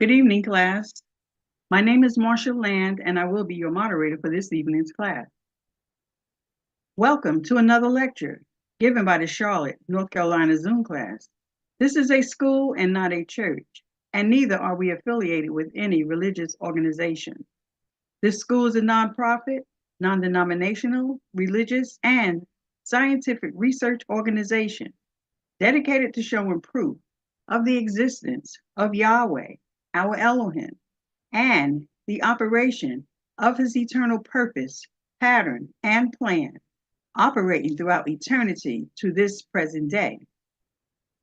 Good evening, class. My name is Marcia Land, and I will be your moderator for this evening's class. Welcome to another lecture given by the Charlotte, North Carolina Zoom class. This is a school and not a church, and neither are we affiliated with any religious organization. This school is a nonprofit, non-denominational, religious, and scientific research organization dedicated to showing proof of the existence of Yahweh, our Elohim, and the operation of his eternal purpose, pattern, and plan, operating throughout eternity to this present day.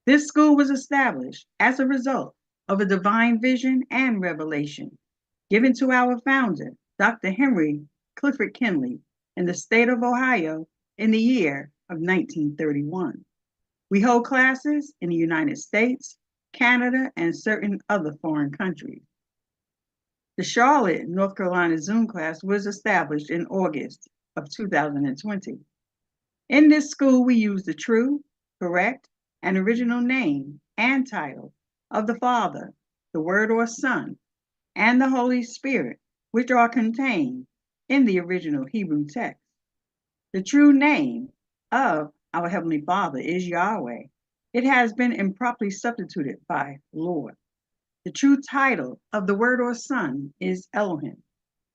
This school was established as a result of a divine vision and revelation given to our founder, Dr. Henry Clifford Kinley, in the state of Ohio in the year of 1931. We hold classes in the United States, Canada, and certain other foreign countries. The Charlotte, North Carolina Zoom class was established in August of 2020. In this school, we use the true, correct, and original name and title of the Father, the Word or Son, and the Holy Spirit, which are contained in the original Hebrew text. The true name of our Heavenly Father is Yahweh. It has been improperly substituted by Lord. The true title of the Word or Son is Elohim.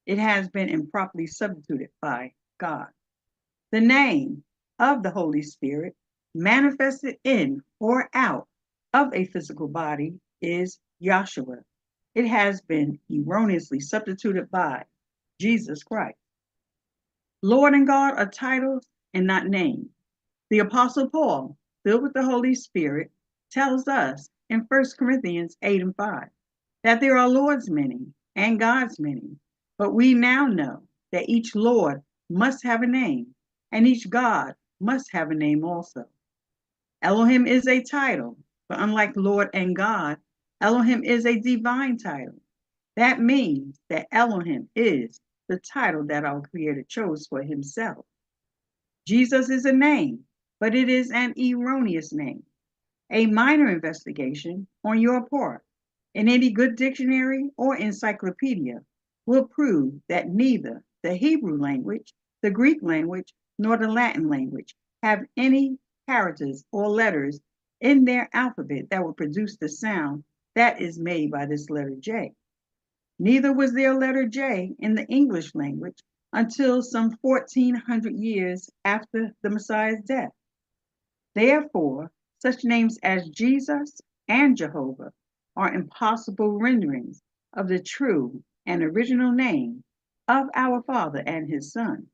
It has been improperly substituted by God. The name of the Holy Spirit, manifested in or out of a physical body, is Yahshua. It has been erroneously substituted by Jesus Christ. Lord and God are titles and not names. The Apostle Paul, filled with the Holy Spirit, tells us in 1 Corinthians 8:5 that there are Lords many and Gods many, but we now know that each Lord must have a name, and each God must have a name also. Elohim is a title, but unlike Lord and God, Elohim is a divine title. That means that Elohim is the title that our Creator chose for himself. Jesus is a name, but it is an erroneous name. A minor investigation on your part in any good dictionary or encyclopedia will prove that neither the Hebrew language, the Greek language, nor the Latin language have any characters or letters in their alphabet that will produce the sound that is made by this letter J. Neither was there a letter J in the English language until some 1400 years after the Messiah's death. Therefore, such names as Jesus and Jehovah are impossible renderings of the true and original name of our Father and his Son.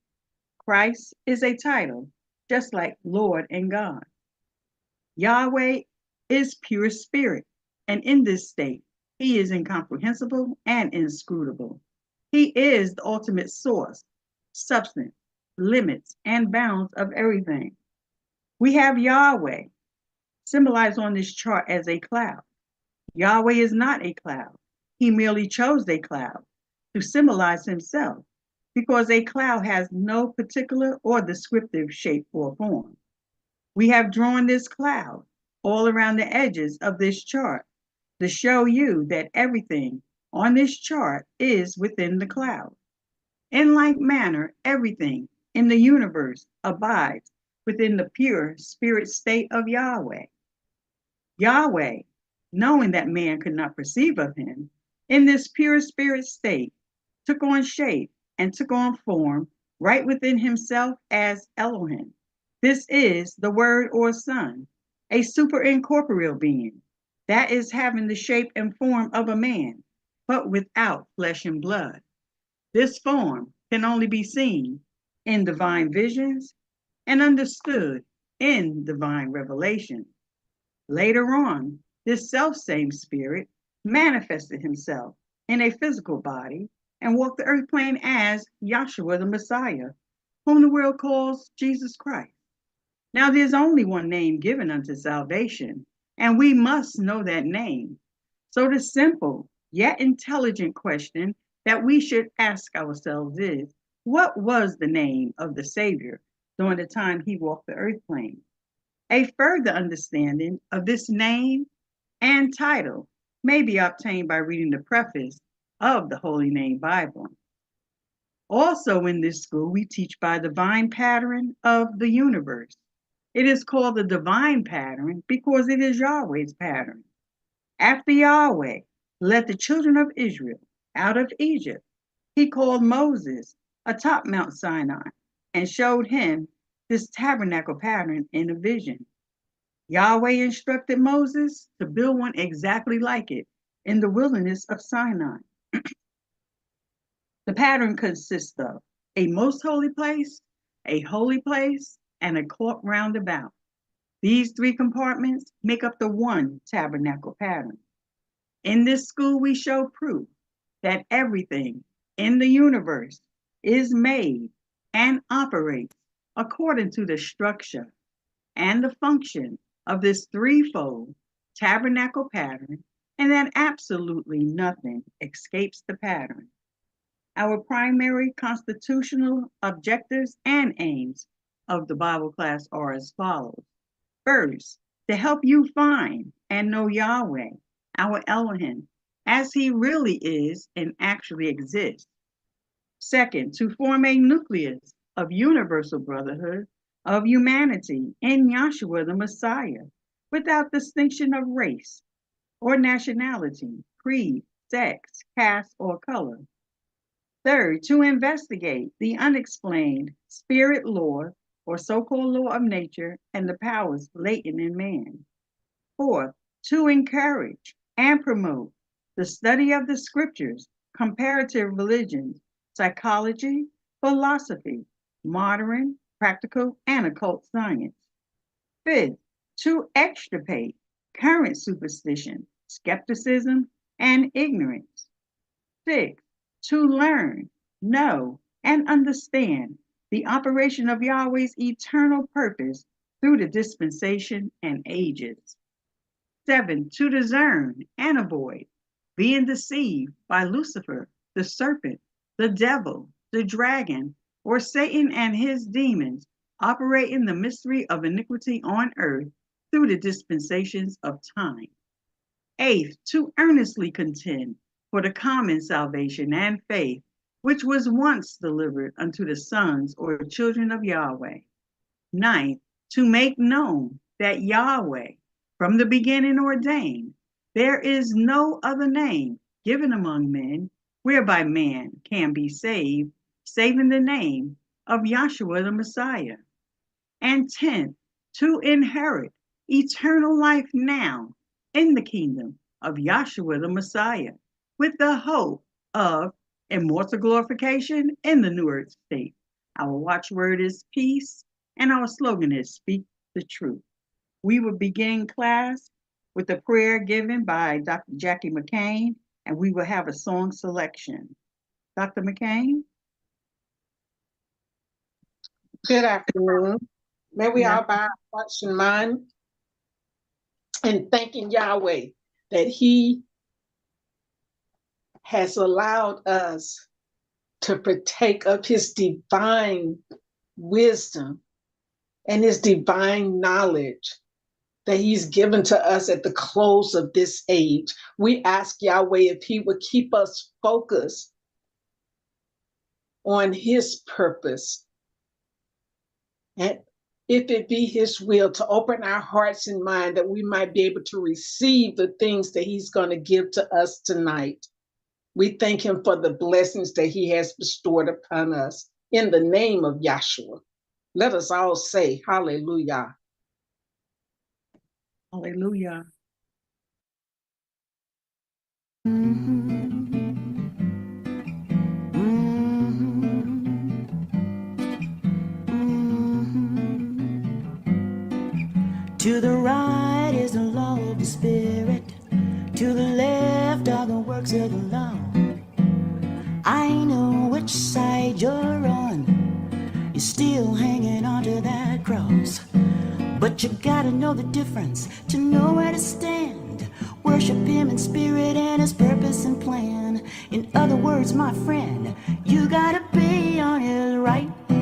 Christ is a title, just like Lord and God. Yahweh is pure spirit, and in this state, he is incomprehensible and inscrutable. He is the ultimate source, substance, limits, and bounds of everything. We have Yahweh, symbolized on this chart as a cloud. Yahweh is not a cloud. He merely chose a cloud to symbolize himself because a cloud has no particular or descriptive shape or form. We have drawn this cloud all around the edges of this chart to show you that everything on this chart is within the cloud. In like manner, everything in the universe abides within the pure spirit state of Yahweh. Yahweh, knowing that man could not perceive of him, in this pure spirit state, took on shape and took on form right within himself as Elohim. This is the Word or Son, a superincorporeal being, that is having the shape and form of a man, but without flesh and blood. This form can only be seen in divine visions and understood in divine revelation. Later on, this self-same spirit manifested himself in a physical body and walked the earth plane as Yahshua the Messiah, whom the world calls Jesus Christ. Now there's only one name given unto salvation, and we must know that name. So the simple yet intelligent question that we should ask ourselves is, what was the name of the Savior during the time he walked the earth plane? A further understanding of this name and title may be obtained by reading the preface of the Holy Name Bible. Also in this school, we teach by the divine pattern of the universe. It is called the divine pattern because it is Yahweh's pattern. After Yahweh led the children of Israel out of Egypt, he called Moses atop Mount Sinai and showed him this tabernacle pattern in a vision. Yahweh instructed Moses to build one exactly like it in the wilderness of Sinai. The pattern consists of a most holy place, a holy place, and a court roundabout. These three compartments make up the one tabernacle pattern. In this school, we show proof that everything in the universe is made and operates according to the structure and the function of this threefold tabernacle pattern, and that absolutely nothing escapes the pattern. Our primary constitutional objectives and aims of the Bible class are as follows. First, to help you find and know Yahweh, our Elohim, as he really is and actually exists. Second, to form a nucleus of universal brotherhood of humanity in Yahshua the Messiah, without distinction of race or nationality, creed, sex, caste, or color. Third, to investigate the unexplained spirit law or so-called law of nature and the powers latent in man. Fourth, to encourage and promote the study of the scriptures, comparative religions, psychology, philosophy, modern, practical, and occult science. Fifth, to extirpate current superstition, skepticism, and ignorance. Sixth, to learn, know, and understand the operation of Yahweh's eternal purpose through the dispensation and ages. Seven, to discern and avoid being deceived by Lucifer, the serpent, the devil, the dragon, or Satan and his demons operating the mystery of iniquity on earth through the dispensations of time. Eighth, to earnestly contend for the common salvation and faith, which was once delivered unto the sons or children of Yahweh. Ninth, to make known that Yahweh, from the beginning ordained, there is no other name given among men whereby man can be saved, saving the name of Yahshua the Messiah. And 10th, to inherit eternal life now in the kingdom of Yahshua the Messiah, with the hope of immortal glorification in the new earth state. Our watchword is peace, and our slogan is speak the truth. We will begin class with a prayer given by Dr. Jackie McCain, and we will have a song selection. Dr. McCain? Good afternoon. May we all bow our hearts and mind in thanking Yahweh that he has allowed us to partake of his divine wisdom and his divine knowledge that he's given to us at the close of this age. We ask Yahweh if he would keep us focused on his purpose, and if it be his will, to open our hearts and mind that we might be able to receive the things that he's going to give to us tonight. We thank him for the blessings that he has bestowed upon us in the name of Yahshua. Let us all say hallelujah. Hallelujah. To the right is the law of the Spirit, to the left are the works of the law. I know which side you're on, you're still hanging onto that cross. But you gotta know the difference to know where to stand. Worship him in spirit and his purpose and plan. In other words, my friend, you gotta be on his right hand.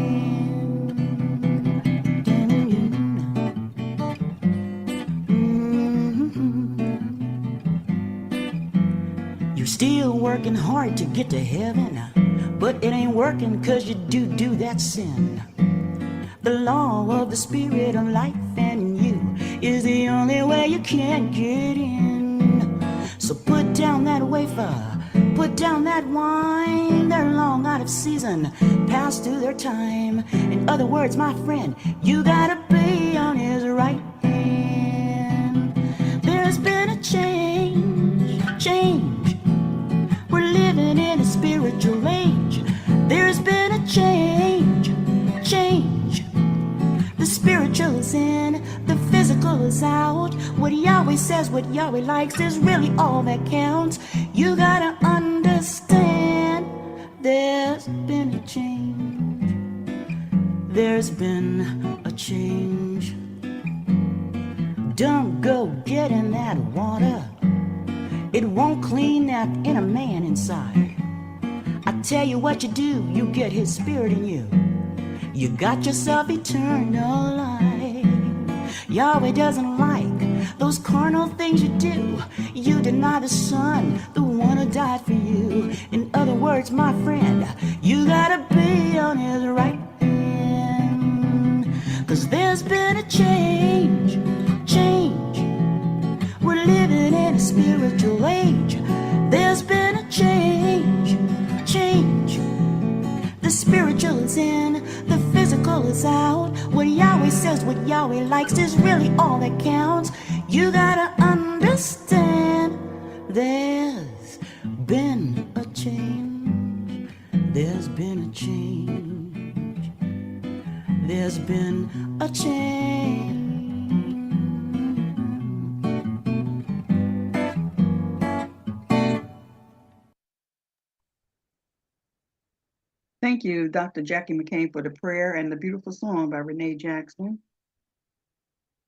working hard to get to heaven, but it ain't working 'cause you do that sin. The law of the spirit of life in you is the only way you can get in. So put down that wafer, put down that wine. They're long out of season, past through their time. In other words, my friend, you gotta be on his right hand. There's been a change. We're living in a spiritual age. There's been a change. The spiritual is in, the physical is out. What Yahweh says, what Yahweh likes is really all that counts. You gotta understand, there's been a change. There's been a change. Don't go getting that water. It won't clean that inner man inside. I tell you what you do, you get his spirit in you. You got yourself eternal life. Yahweh doesn't like those carnal things you do. You deny the Son, the one who died for you. In other words, my friend, you gotta be on his right hand. 'Cause there's been a change. We're living in a spiritual age. There's been a change. The spiritual is in, the physical is out. What Yahweh says, what Yahweh likes is really all that counts. You gotta understand, there's been a change. There's been a change. There's been a change. Thank you, Dr. Jackie McCain, for the prayer and the beautiful song by Renee Jackson.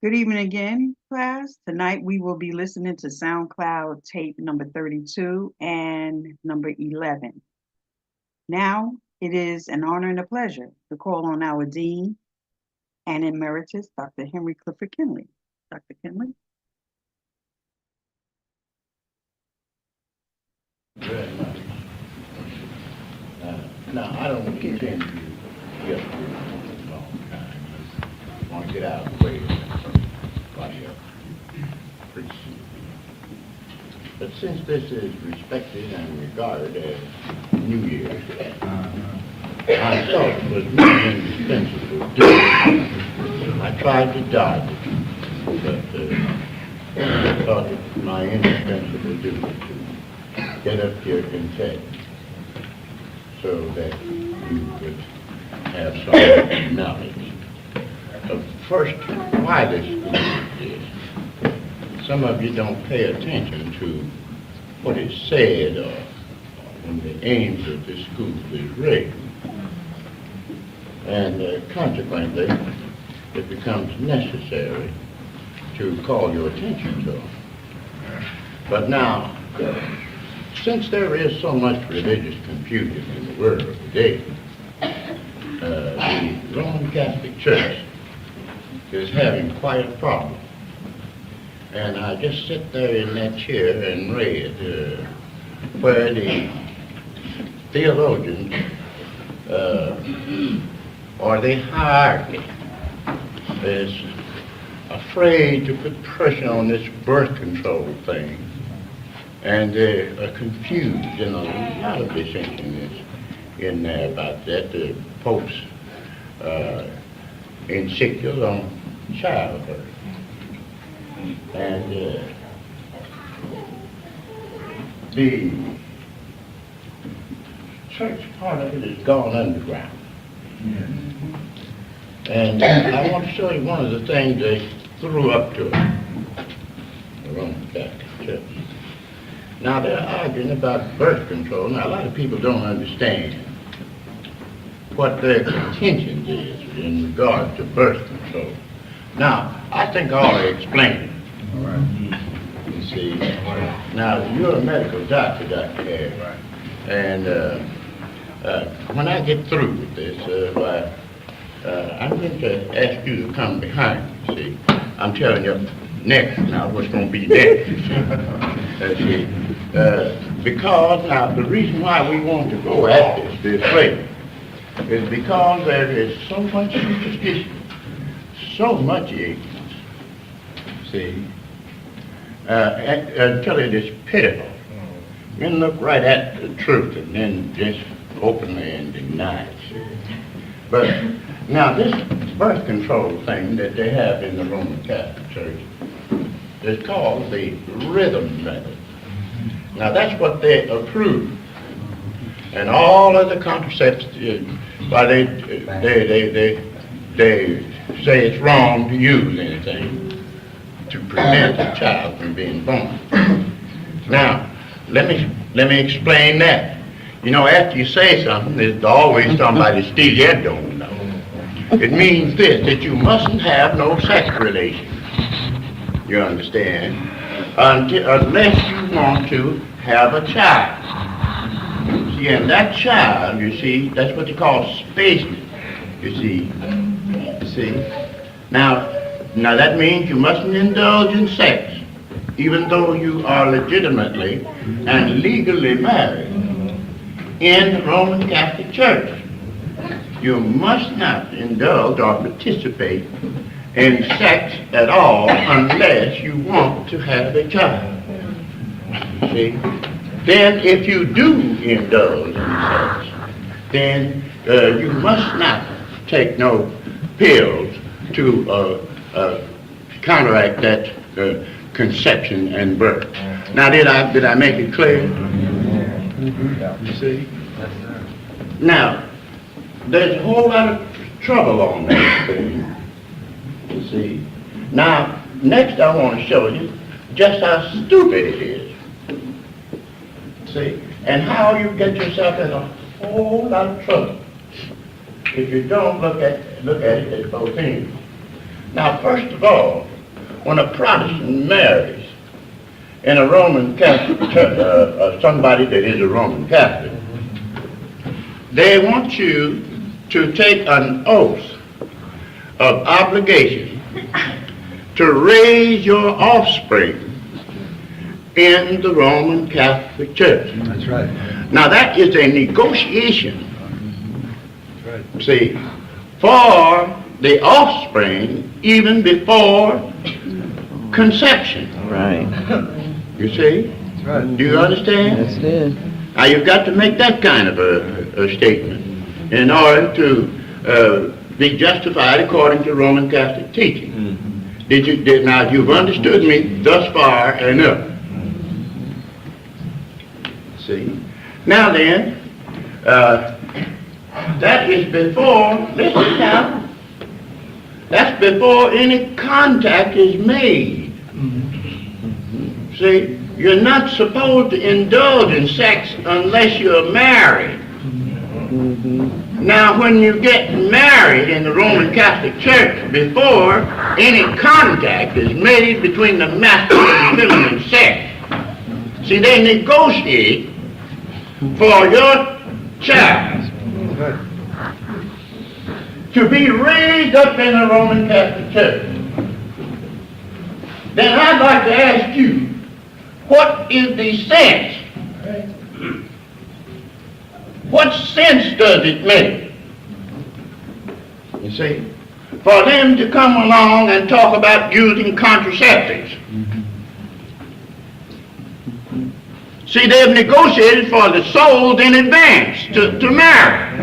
Good evening again, class. Tonight we will be listening to SoundCloud tape number 32 and number 11. Now it is an honor and a pleasure to call on our Dean and Emeritus, Dr. Henry Clifford Kinley. Dr. Kinley. Very much. Now, I don't intend to get through a long time. I want to get out of the way by pretty soon. But since this is respected and regarded as New Year's, I thought it was really indispensable to do it. I tried to dodge it, but I thought it was my indispensable duty to get up here and say, so that you would have some knowledge of first why this school exists. Some of you don't pay attention to what is said or when the aims of this school is raised. And consequently, it becomes necessary to call your attention to them. But now, since there is so much religious confusion in the world today, the Roman Catholic Church is having quite a problem. And I just sit there in that chair and read where the theologians or the hierarchy is afraid to put pressure on this birth control thing. And they're confused, and a lot of dissension is in there about that. The Pope's encyclical on childbirth. And the church part of it has gone underground. And I want to show you one of the things they threw up to it, the Roman Catholic Church. Now they're arguing about birth control. Now a lot of people don't understand what their contention is in regard to birth control. Now, I think I ought to explain it. All right. You see, now you're a medical doctor, Dr. Harris, and when I get through with this, I'm going to ask you to come behind me. See, I'm telling you next now what's going to be next. You see, because now the reason why we want to go at this way is because there is so much superstition, so much ignorance, see, until it is pitiful. And look right at the truth and then just openly and deny it. But now this birth control thing that they have in the Roman Catholic Church is called the rhythm method. Now that's what they approve. And all of the contraceptives, why they say it's wrong to use anything to prevent a child from being born. Now, let me explain that. You know, after you say something, there's always somebody still yet don't know. It means this, that you mustn't have no sex relations. You understand? Unless you want to have a child. See, and that child, you see, that's what they call spacing. You see. Now that means you mustn't indulge in sex, even though you are legitimately and legally married in the Roman Catholic Church. You must not indulge or participate in sex at all unless you want to have a child. See? Then if you do indulge in sex, then you must not take no pills to counteract that conception and birth. Now did I make it clear? You see? Now, there's a whole lot of trouble on that thing. You see? Now, next I want to show you just how stupid it is. See? And how you get yourself in a whole lot of trouble if you don't look at it as both ends. Now, first of all, when a Protestant marries in a Roman Catholic church, somebody that is a Roman Catholic, they want you to take an oath of obligation to raise your offspring in the Roman Catholic Church. That's right. Now that is a negotiation, That's right. see, for the offspring even before conception. Right. You see? That's right. Do you understand? That's it. Now you've got to make that kind of a statement in order to be justified according to Roman Catholic teaching. Now you've understood me thus far enough. See? Now then, that is before, listen now, that's before any contact is made. See? You're not supposed to indulge in sex unless you're married. Now, when you get married in the Roman Catholic Church, before any contact is made between the masculine and feminine sex, see, they negotiate for your child to be raised up in the Roman Catholic Church. Then I'd like to ask you, what is the sense? What sense does it make? You see, for them to come along and talk about using contraceptives. See, they've negotiated for the souls in advance to marry.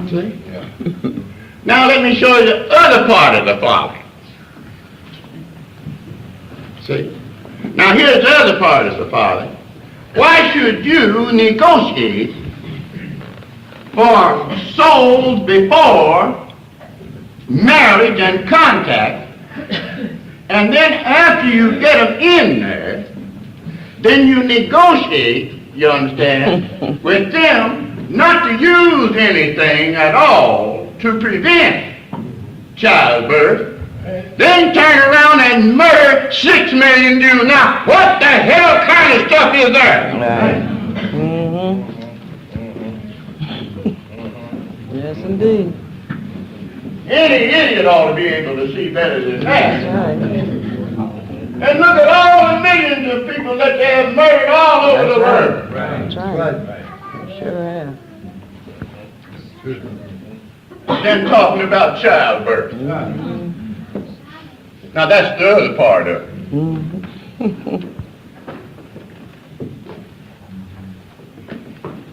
See? Now let me show you the other part of the folly. See? Now here's the other part of the folly. Why should you negotiate for souls before marriage and contact, and then after you get them in there, then you negotiate, you understand, with them not to use anything at all to prevent childbirth, then turn around and murder 6 million Jews. Now, what the hell kind of stuff is that? Yes, indeed. Any idiot ought to be able to see better than that. That's right. And look at all the millions of people that they have murdered all over the world. That's right. Sure have. Then talking about childbirth. Now that's the other part of it.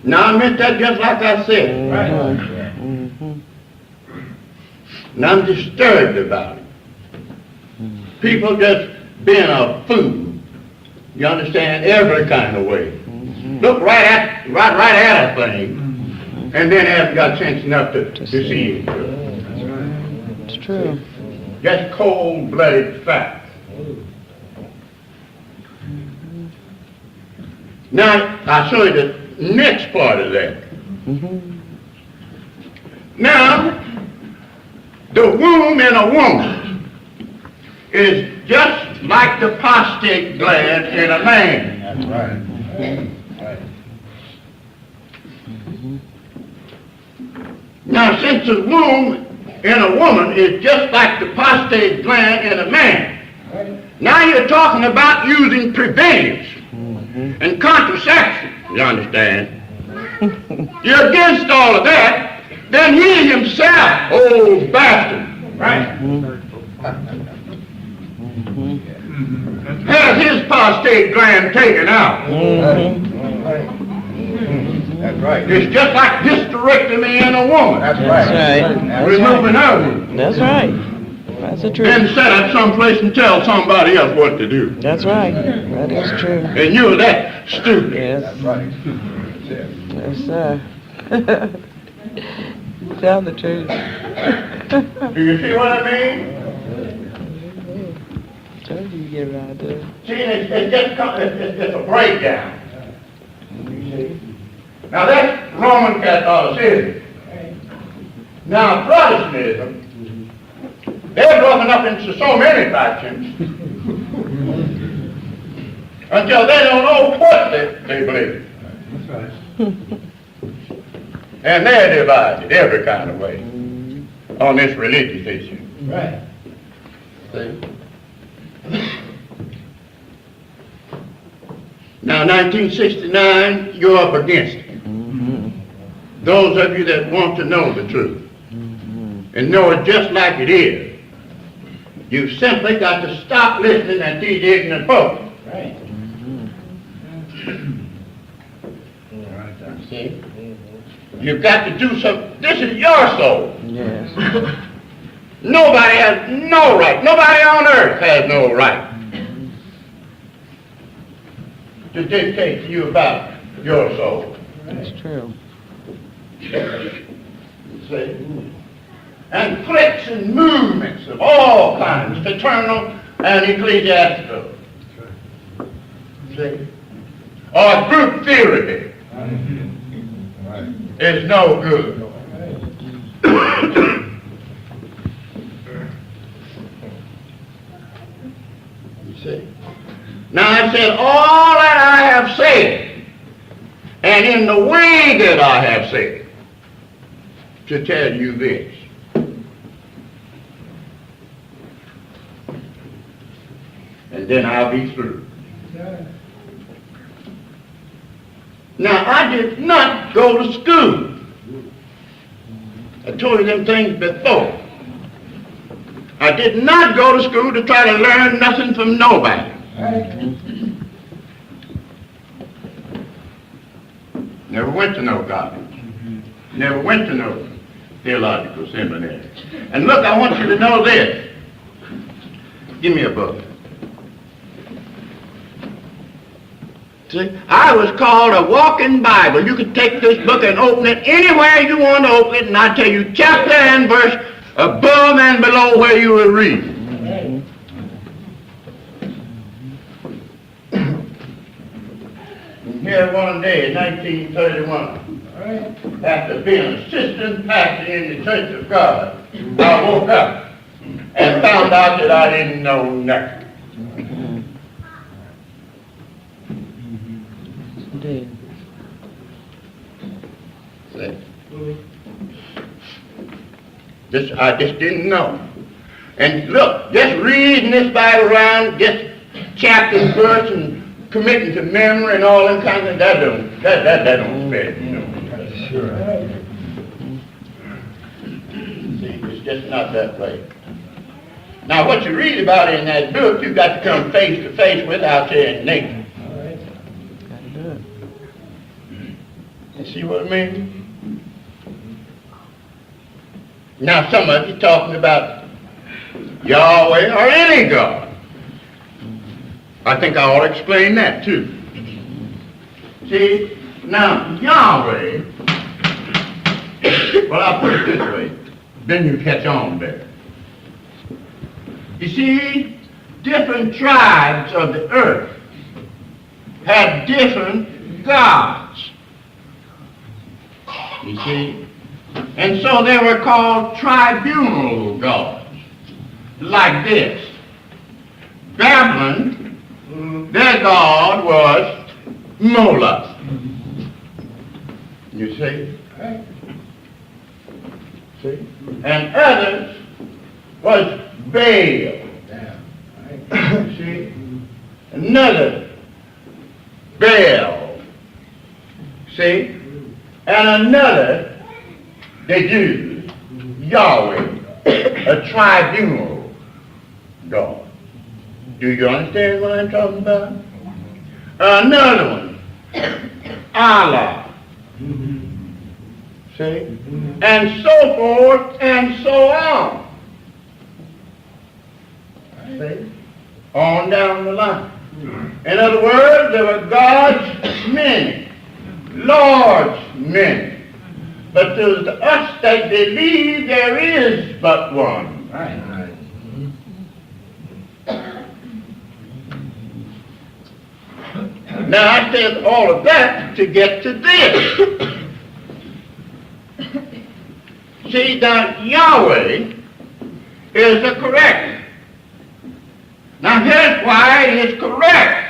Now I meant that just like I said. Now I'm disturbed about it. People just being a fool. You understand? Every kind of way. Look right at a thing, and then haven't got sense enough to see it. It's true. Just cold-blooded fact. Now I'll show you the next part of that. Now, the womb in a woman is just like the prostate gland in a man. That's right. Now, since the womb in a woman is just like the prostate gland in a man, now you're talking about using preventives and contraception, you understand? You're against all of that, then he himself, old bastard, has his prostate gland taken out. That's right. It's just like hysterectomy in a woman. That's That's right. right. Removing others. That's right. That's the truth. Then sit at some place and tell somebody else what to do. That's right. That is true. And you're that stupid. Yes. That's right. Yes, sir. Tell the truth. Do you see what I mean? Told you to get right there. See, it's a breakdown. Now that's Roman Catholicism. Now Protestantism, they're broken up into so many factions until they don't know what they believe. That's right. And they're divided every kind of way on this religious issue. Right. See? Now 1969, you're up against it. Those of you that want to know the truth and know it just like it is, you've simply got to stop listening to these ignorant folks. Right. See? You've got to do something. This is your soul. Yes. Nobody has no right. Nobody on earth has no right to dictate to you about your soul. That's true. See? And clicks and movements of all kinds, fraternal and ecclesiastical. See? Or group theory is no good. You see? Now I said all that I have said, and in the way that I have said, to tell you this. And then I'll be through. Now, I did not go to school. I told you them things before. I did not go to school to try to learn nothing from nobody. Never went to no college. Never went to no theological seminary. And look, I want you to know this. Give me a book. See, I was called a walking Bible. You could take this book and open it anywhere you want to open it, and I'll tell you chapter and verse above and below where you will read. And here one day in 1931, after being assistant pastor in the Church of God, I woke up and found out that I didn't know nothing. Indeed. I just didn't know. And look, just reading this Bible around, just chapter and verse and committing to memory and all them kinds of that don't spare you know. Sure. See, it's just not that way. Now, what you read about in that book, you've got to come face to face with out there in nature. Gotta do it. You see what I mean? Now, some of you talking about Yahweh or any God. I think I ought to explain that too. See, now Yahweh, well, I'll put it this way, then you catch on better. You see, different tribes of the earth had different gods. You see? And so they were called tribunal gods, like this. Babylon, their god was Moloch. You see? See? And others was Baal. See? Another Baal. See? And another, they used Yahweh, a tribunal God. Do you understand what I'm talking about? Another one, Allah. See? And so forth and so on. See? On down the line. In other words, there were gods many, lords many. But to us that believe there is but one. Right. Now I said all of that to get to this. See, that Yahweh is the correct. Now here's why it is correct.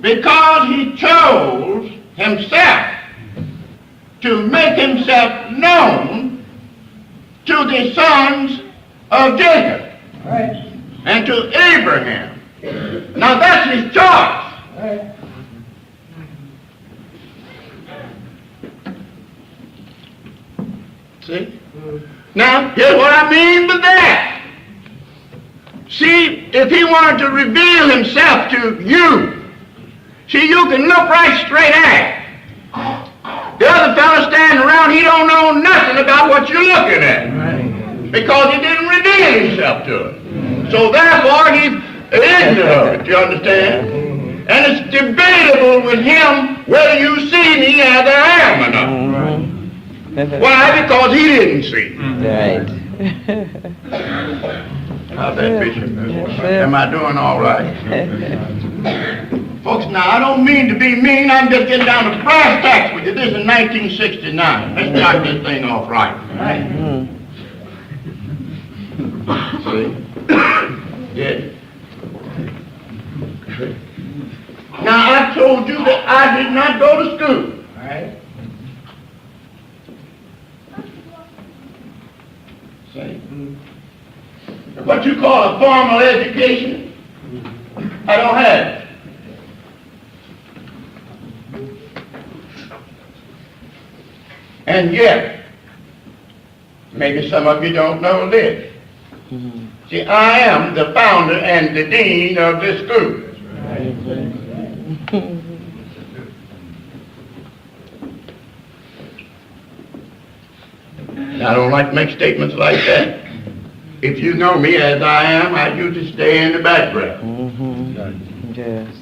Because he chose himself to make himself known to the sons of Jacob and to Abraham. Now that's his choice. See? Now, here's what I mean by that. See, if he wanted to reveal himself to you, see, you can look right straight at it. The other fellow standing around, he don't know nothing about what you're looking at. Because he didn't reveal himself to it. So therefore, he's ignorant of it, you understand? And it's debatable with him whether you see me as I am or not. Why? Because he didn't see. Right. How's that, Bishop? Am I doing all right? Folks, now, I don't mean to be mean. I'm just getting down to brass tacks with you. This is 1969. Let's knock this thing off right. See? Yeah. Now, I told you that I did not go to school. See? What you call a formal education, I don't have it. And yet, maybe some of you don't know this. See, I am the founder and the dean of this school. I don't like to make statements like that. If you know me as I am, I usually stay in the background. Yes.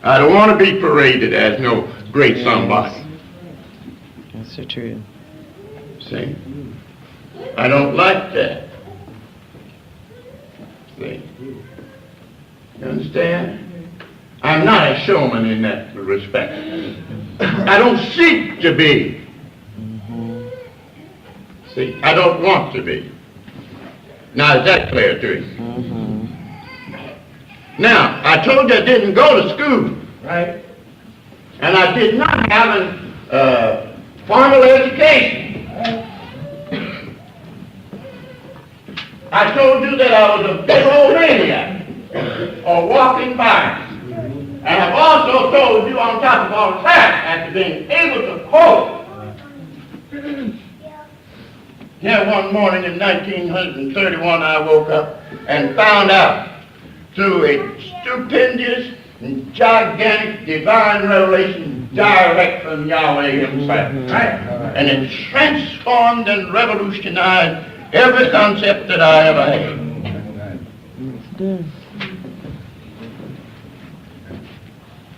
I don't want to be paraded as no great somebody. That's the truth. See? I don't like that. See? You understand? I'm not a showman in that respect. I don't seek to be. See? I don't want to be. Now, is that clear to you? Now, I told you I didn't go to school. Right. And I did not have a formal education. I told you that I was a big old maniac. or walking by. And I've also told you on top of all of that, after being able to quote, here one morning in 1931 I woke up and found out through a stupendous and gigantic divine revelation direct from Yahweh himself. Right? And it transformed and revolutionized every concept that I ever had.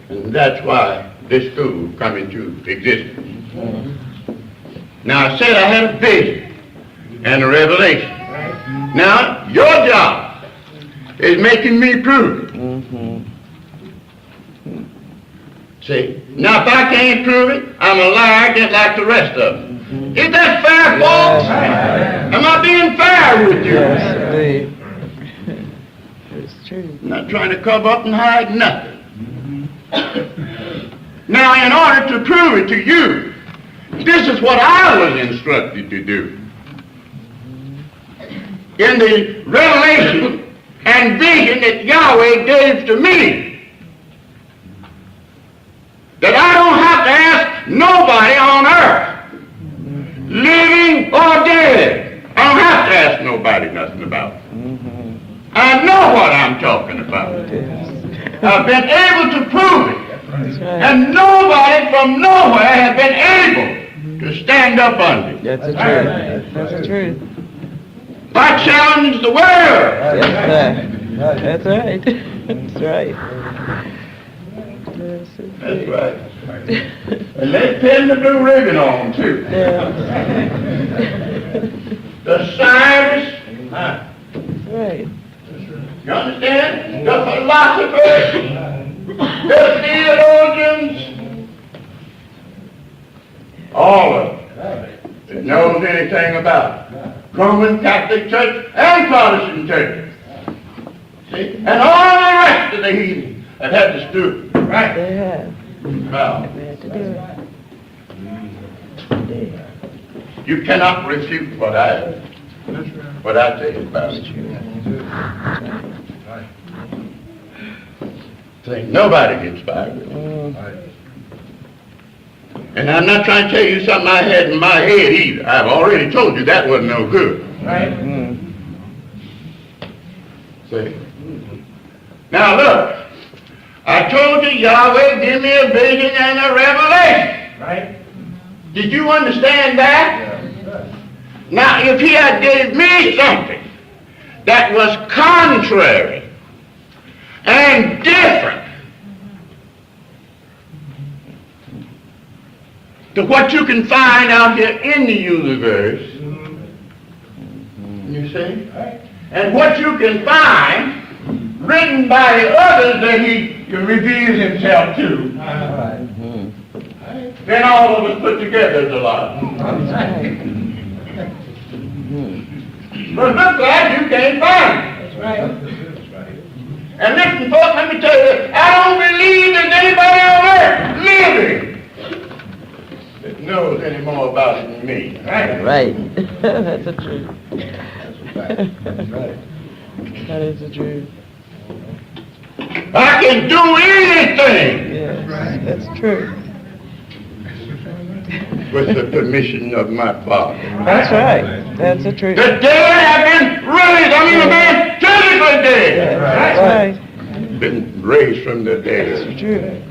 And that's why this school come into existence. Now I said I had a vision and a revelation. Now your job is making me prove it. See? Now if I can't prove it, I'm a liar just like the rest of them. Is that fair, folks? Am I being fair with you? Yes, indeed. It's true. I'm not trying to cover up and hide nothing. Now, in order to prove it to you, this is what I was instructed to do. In the revelation and vision that Yahweh gave to me, that I don't have to ask nobody on earth, living or dead. I don't have to ask nobody nothing about it. I know what I'm talking about. I've been able to prove it. And nobody from nowhere has been able to stand up under it. That's the truth. That's the truth. I challenge the world. Yes, sir. That's right. That's right. That's right. And they pin the blue ribbon on too. Yeah. The scientists, That's right. you understand? The philosophers, the theologians, all of them that knows anything about Roman Catholic Church and Protestant churches. See? And all the rest of the heathens have had to stoop. Right? They have. Well, They had to do it. you cannot refute what I tell you about it. See, nobody gets by with it. And I'm not trying to tell you something I had in my head either. I've already told you that wasn't no good. Right? See? Now look, I told you Yahweh give me a vision and a revelation. Right? Did you understand that? Now if he had gave me something that was contrary and different to what you can find out here in the universe, you see, and what you can find written by the others that he reveals himself to, then all of us put together is a lot. But look like you can't find it. That's right. And listen, folks, let me tell you, I don't believe there's anybody on earth living that knows any more about it than me. Right? Right. That's the truth. That's right. That is the truth. I can do anything. Yes, that's true. With the permission of my Father. That's right. That's the truth. The dead have been raised. I mean, been physically dead. Yeah, that's right. Been raised from the dead. That's true.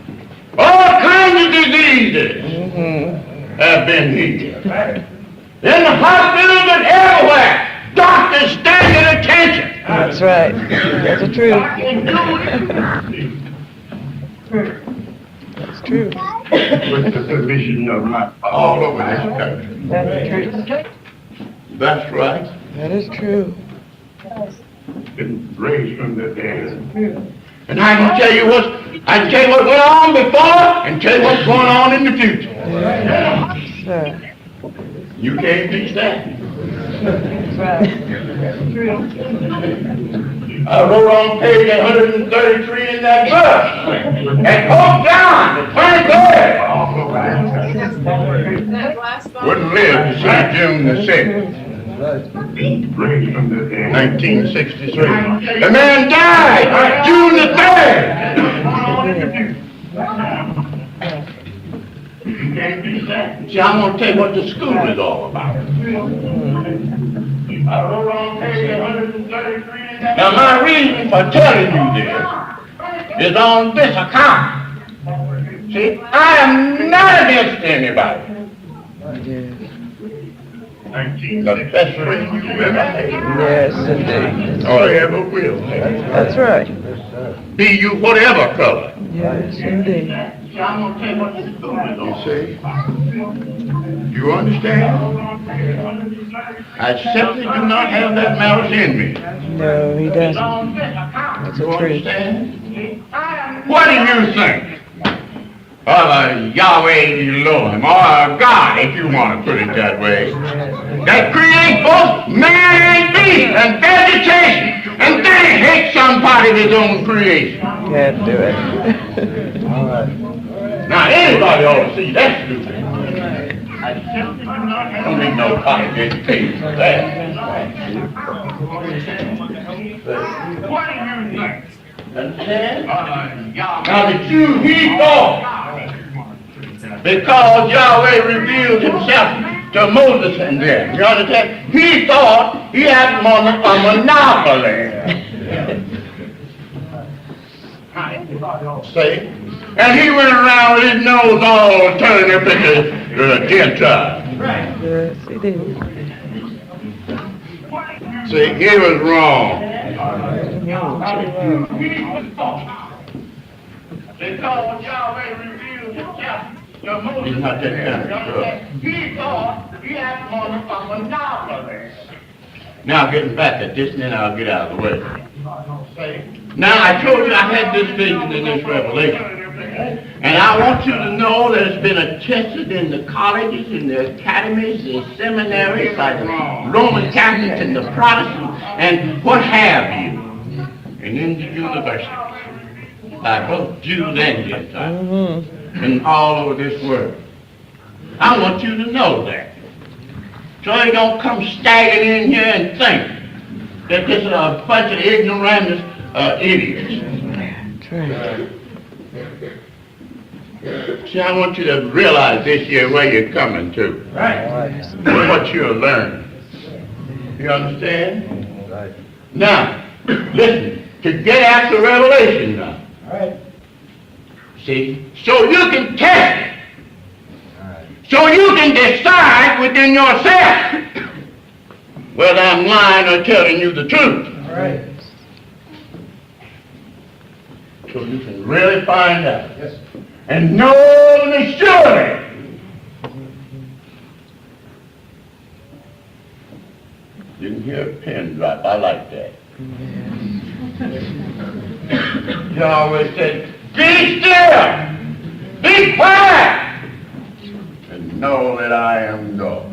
All kinds of diseases have been healed. In the hospitals and everywhere, doctors stand at attention. That's right. That's the truth. That's true. With the permission of my Father. All over this country. That's the truth. That's right. That is true. Been raised from the dead. And I can tell you what went on before and tell you what's going on in the future. Yes, sir. You can't teach that. That's right. I wrote on page 133 in that book. And Pope John, the 23rd, wouldn't live to see June the 6th. 1963. The man died June the 3rd. See, I'm going to tell you what the school is all about. Now, my reason for telling you this is on this account. See, I am not against anybody. The best reason you ever had. Yes, indeed. Or ever will have. That's right. Be you whatever color. Yes, indeed. I'm going to tell you what the school is on. See? You understand? I simply do not have that malice in me. No, he doesn't. That's You the truth. understand? What do you think of Yahweh Elohim, or God, if you want to put it that way, that creates both man and beast and vegetation, and then hate somebody of his own creation? Can't do it. All right. Now, anybody ought to see that's stupid. Don't need no college education for that. What do you think? Understand? Now the Jew, he thought, because Yahweh revealed himself to Moses and them, you understand? He thought he had a monopoly. See? And he went around with his nose all turned up into Gentile. Yes, he did. See, he was wrong. Because Yahweh revealed himself to Moses. He's not that kind of stuff. He thought he had a monopoly. Now getting back at this, and then I'll get out of the way. Now I told you I had this vision and this revelation. And I want you to know that it's been attested in the colleges, in the academies, the seminaries, by the Roman Catholics and the Protestants, and what have you, and in the universities, by both Jews and Gentiles, and all over this world. I want you to know that. So you don't come staggering in here and think that this is a bunch of ignoramus idiots. That's right. See, I want you to realize this year where you're coming to. Right. And what you're learning. You understand? Right. Now, listen, to get after revelation now. Right. See? So you can test it. Right. So you can decide within yourself whether I'm lying or telling you the truth. Right. So you can really find out. Yes. And know me surely. You can hear a pin drop. I like that. You always said, be still, be quiet, and know that I am God.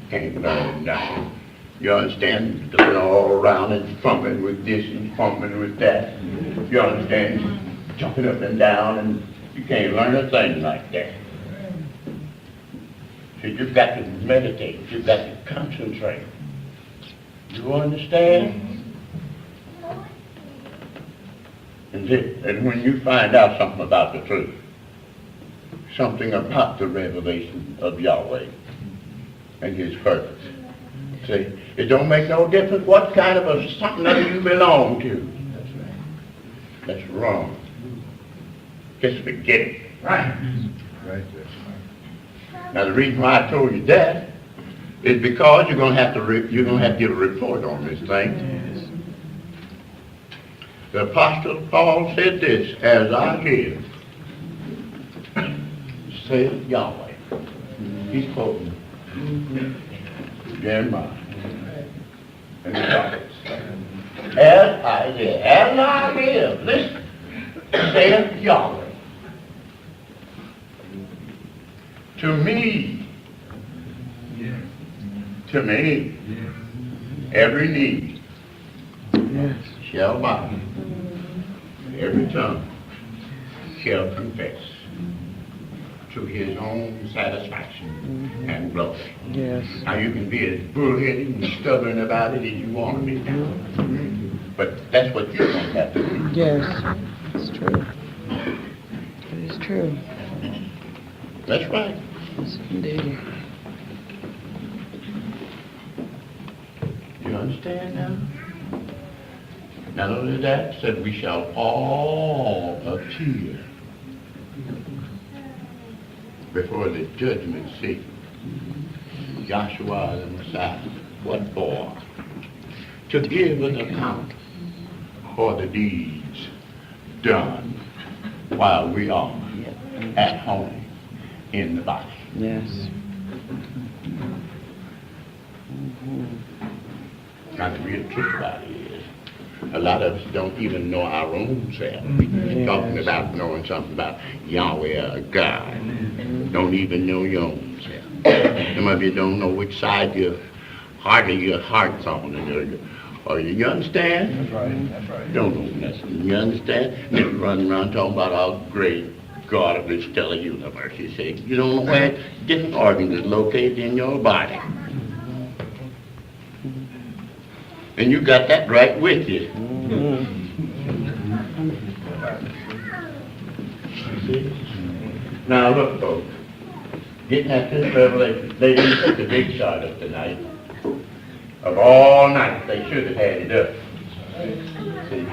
Can't learn nothing. You understand? Looking all around and fumbling with this and fumbling with that. You understand? Jumping up and down, and you can't learn a thing like that. So you've got to meditate. You've got to concentrate. You understand? And when you find out something about the truth, something about the revelation of Yahweh and His purpose, see, it don't make no difference what kind of a something that you belong to. That's right. That's wrong. Just forget it. Right. Right. Now the reason why I told you that is because you're going to have to give a report on this thing. Yes. The Apostle Paul said this, as I live, saith Yahweh. He's quoting Jeremiah and the prophets. As I live, listen, saith Yahweh. To me, every knee shall bow, every tongue shall confess to his own satisfaction and glory. Yes. Now you can be as bullheaded and stubborn about it as you want to be, but that's what you're going to have to do. Yes. It's true. It is true. That's right. Yes, indeed. You understand now? Not only that, said we shall all appear before the judgment seat. Joshua the Messiah. What for? To give an account for the deeds done while we are at home in the body. Yes. Now the real truth about it is, a lot of us don't even know our own self. We're talking about knowing something about Yahweh or God. Don't even know your own self. Some of you don't know which side hardly your heart's on. Or you understand? That's right, that's right. Don't know nothing. You understand? Then running around talking about our great God of this stellar universe. You say, you don't know where different organs is located in your body. And you got that right with you. See? Now look, folks. Getting at this revelation, they didn't put the big shot up tonight. Of all nights, they should have had it up. See?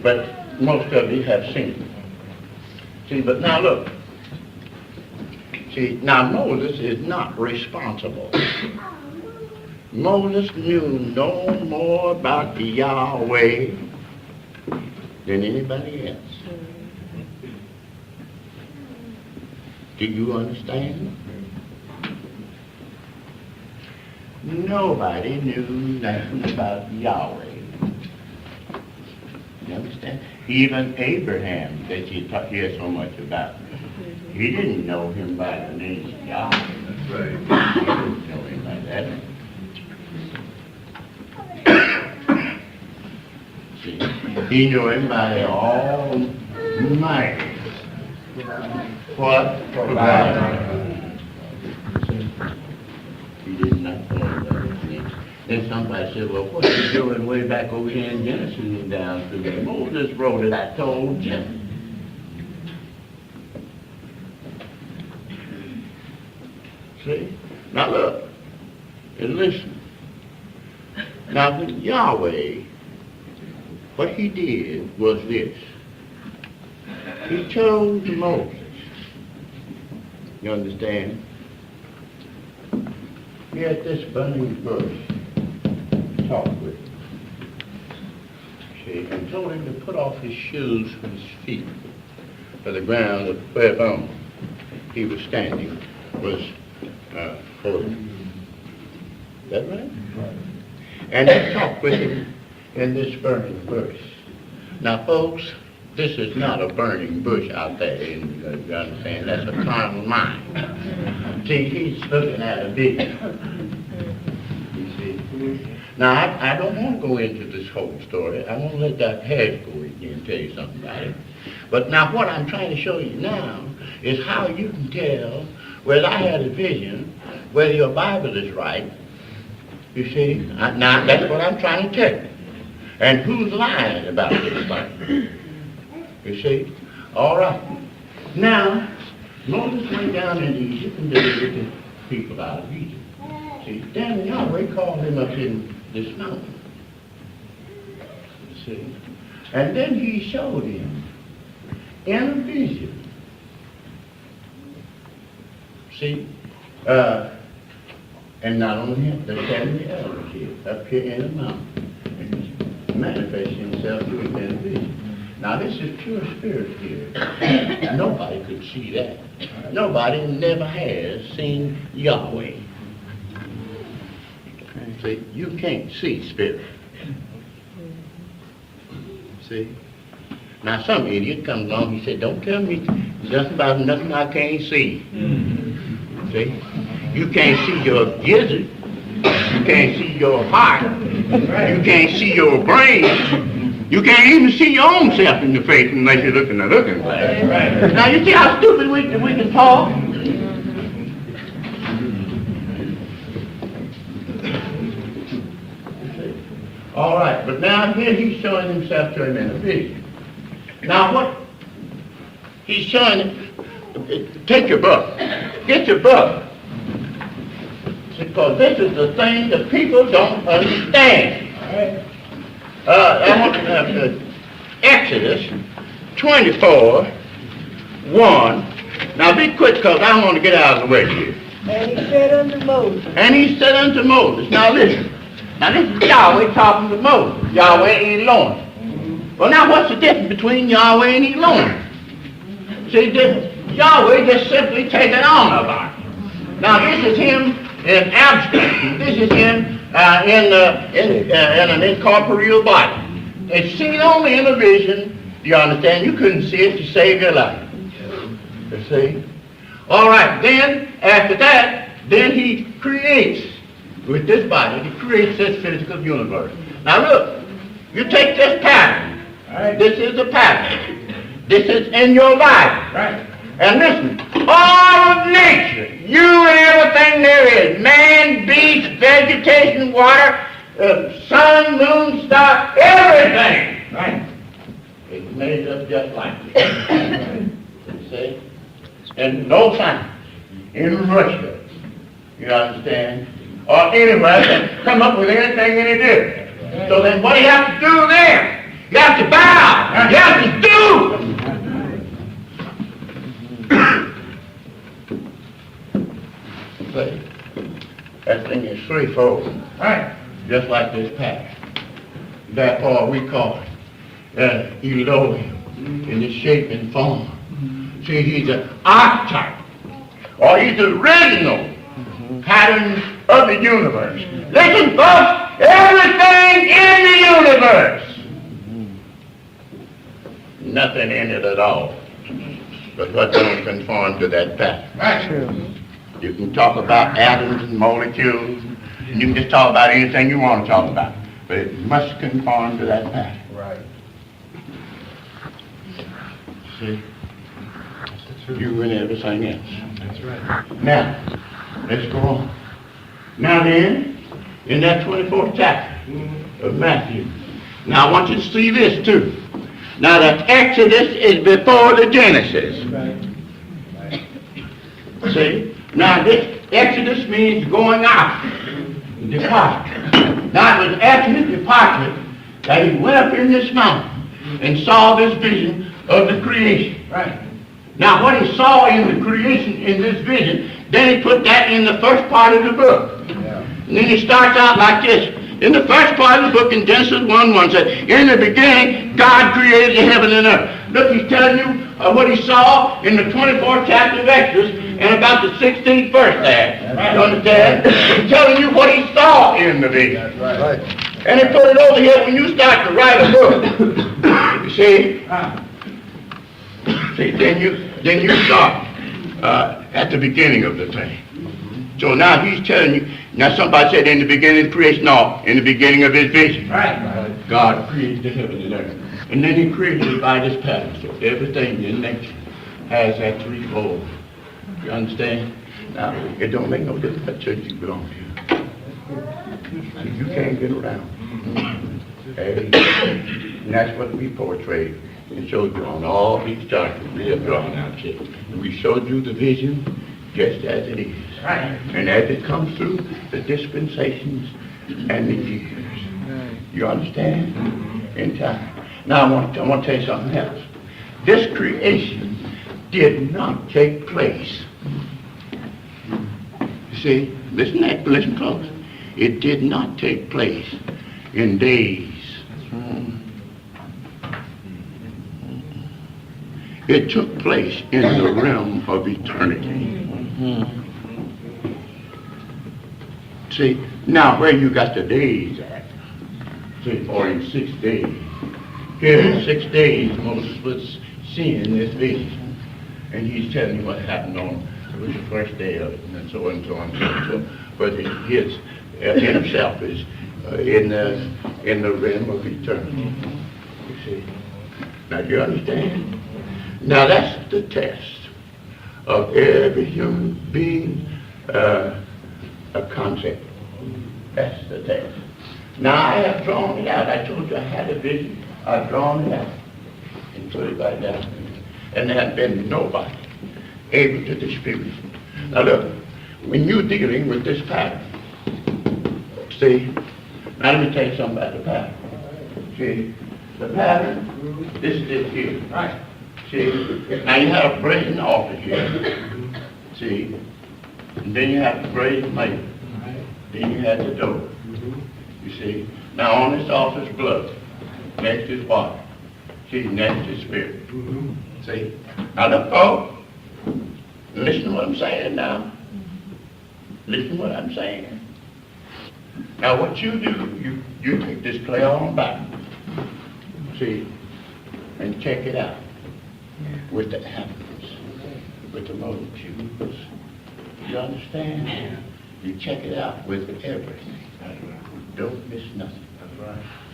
But most of you have seen it. See, but now look. See, now Moses is not responsible. Moses knew no more about the Yahweh than anybody else. Do you understand? Nobody knew nothing about Yahweh. You understand? Even Abraham, that you hear so much about, he didn't know him by the name of Yahweh. That's right. He didn't know him by that. See, he knew him by the Almighty. What? Provider. He did not know that name. Then somebody said, well, what are you doing way back over here in Genesis and down through there? Moses wrote it, I told you. See? Now look, and listen. Now with Yahweh, what he did was this. He chose Moses. You understand? He had this burning bush. Talked with him. See, and told him to put off his shoes from his feet. For the ground whereupon he was standing was holy. Is that right? And he talked with him in this burning bush. Now, folks, this is not a burning bush out there, you understand? That's a carnal mind. See, he's looking at a vision. You see? Now, I don't want to go into this whole story. I want to let Dr. Harris go in here and tell you something about it. But now, what I'm trying to show you now is how you can tell whether I had a vision, whether your Bible is right. You see? Now, that's what I'm trying to tell you. And who's lying about this Bible? You see? All right. Now, Moses went down into Egypt and delivered the people out of Egypt. See, then Yahweh called him up in this mountain. You see? And then he showed him in a vision. See? And not only him, the 70 elders here, up here in the mountain. And he manifested himself to him in a vision. Now this is pure spirit here. Nobody could see that. Nobody never has seen Yahweh. See, you can't see spirit. See? Now some idiot comes along, he said, don't tell me just about nothing I can't see. See? You can't see your gizzard. You can't see your heart. You can't see your brain. You can't even see your own self in the face unless you look in the looking glass. Right. Now you see how stupid we can talk? All right, but now here he's showing himself to him in a vision. Now what he's showing, take your book, get your book. Because this is the thing that people don't understand. I want Exodus 24, 1. Now be quick because I want to get out of the way here. And he said unto Moses. And he said unto Moses, now listen. Now this is Yahweh talking to Moses. Yahweh ain't Elohim. Well now what's the difference between Yahweh and Elohim? See, Yahweh just simply taking on about it. Now this is him in abstract. This is him in an incorporeal body. It's seen only in a vision. Do you understand? You couldn't see it to save your life. You see? All right. Then after that, then he creates with this body. He creates this physical universe. Now look, you take this pattern. Right. This is a pattern. This is in your life. Right. And listen, all of nature, you and everything there is, man, beast, vegetation, water, sun, moon, star, everything, right? It's made up just like this. You see? And no science in Russia, you understand, or anywhere can come up with anything any different. So then what do you have to do then? You have to bow. You have to do. That thing is threefold, right? Just like this pattern. Therefore, we call it Elohim in the shape and form. See, he's an archetype, or he's the original pattern of the universe. Listen, folks, everything in the universe, nothing in it at all, but what don't conform to that pattern. Right. You can talk about atoms and molecules, and you can just talk about anything you want to talk about, but it must conform to that pattern. Right. See? You and everything else. That's right. Now, let's go on. Now then, in that 24th chapter of Matthew, now I want you to see this too. Now the Exodus is before the Genesis. See? Now this Exodus means going out, departure. Now it was after his departure that he went up in this mountain and saw this vision of the creation. Right. Now what he saw in the creation, in this vision, then he put that in the first part of the book. Yeah. And then he starts out like this. In the first part of the book in Genesis 1:1 said, in the beginning, God created the heaven and earth. Look, he's telling you what he saw in the 24th chapter of Exodus and about the 16th verse there. Right. You understand? He's telling you what he saw in the vision. That's right. And he put it over here when you start to write a book. You see? See, then you start at the beginning of the thing. So now he's telling you, now somebody said in the beginning of creation, no, in the beginning of his vision. Right. God created the heaven and earth. And then he created it by this pattern. So everything in nature has that threefold. You understand? Now, it don't make no difference what church you belong to. See, you can't get around. And that's what we portray and showed you on all these charts. We have drawn out here. And we showed you the vision just as it is. Right. And as it comes through the dispensations and the years. You understand? In time. Now I want to tell you something else. This creation did not take place. You see, listen close. It did not take place in days. It took place in the realm of eternity. See, now where you got the days at? See, or in 6 days. Here in 6 days, Moses was seeing this vision. And he's telling you what happened on, it was the first day of it, and so on and so on and so on. But his himself is in the realm of eternity. You see? Now, you understand? Now, that's the test of every human being, a concept. That's the test. Now, I have drawn it out. I told you I had a vision. I've drawn it out and put it right down. And there has been nobody able to dispute it. Now, look, when you're dealing with this pattern, see, now let me tell you something about the pattern. See, the pattern, this is it here. Right. See, now you have a brazen altar here. See, and then you have the brazen maple. Then you have the door. You see, now on this altar's blood. Next is water. See, next is spirit. See, now look, folks, listen to what I'm saying now. Listen to what I'm saying. Now what you do, you take this clay on back. See, and check it out with the atoms, with the molecules. You understand? You check it out with everything. Don't miss nothing.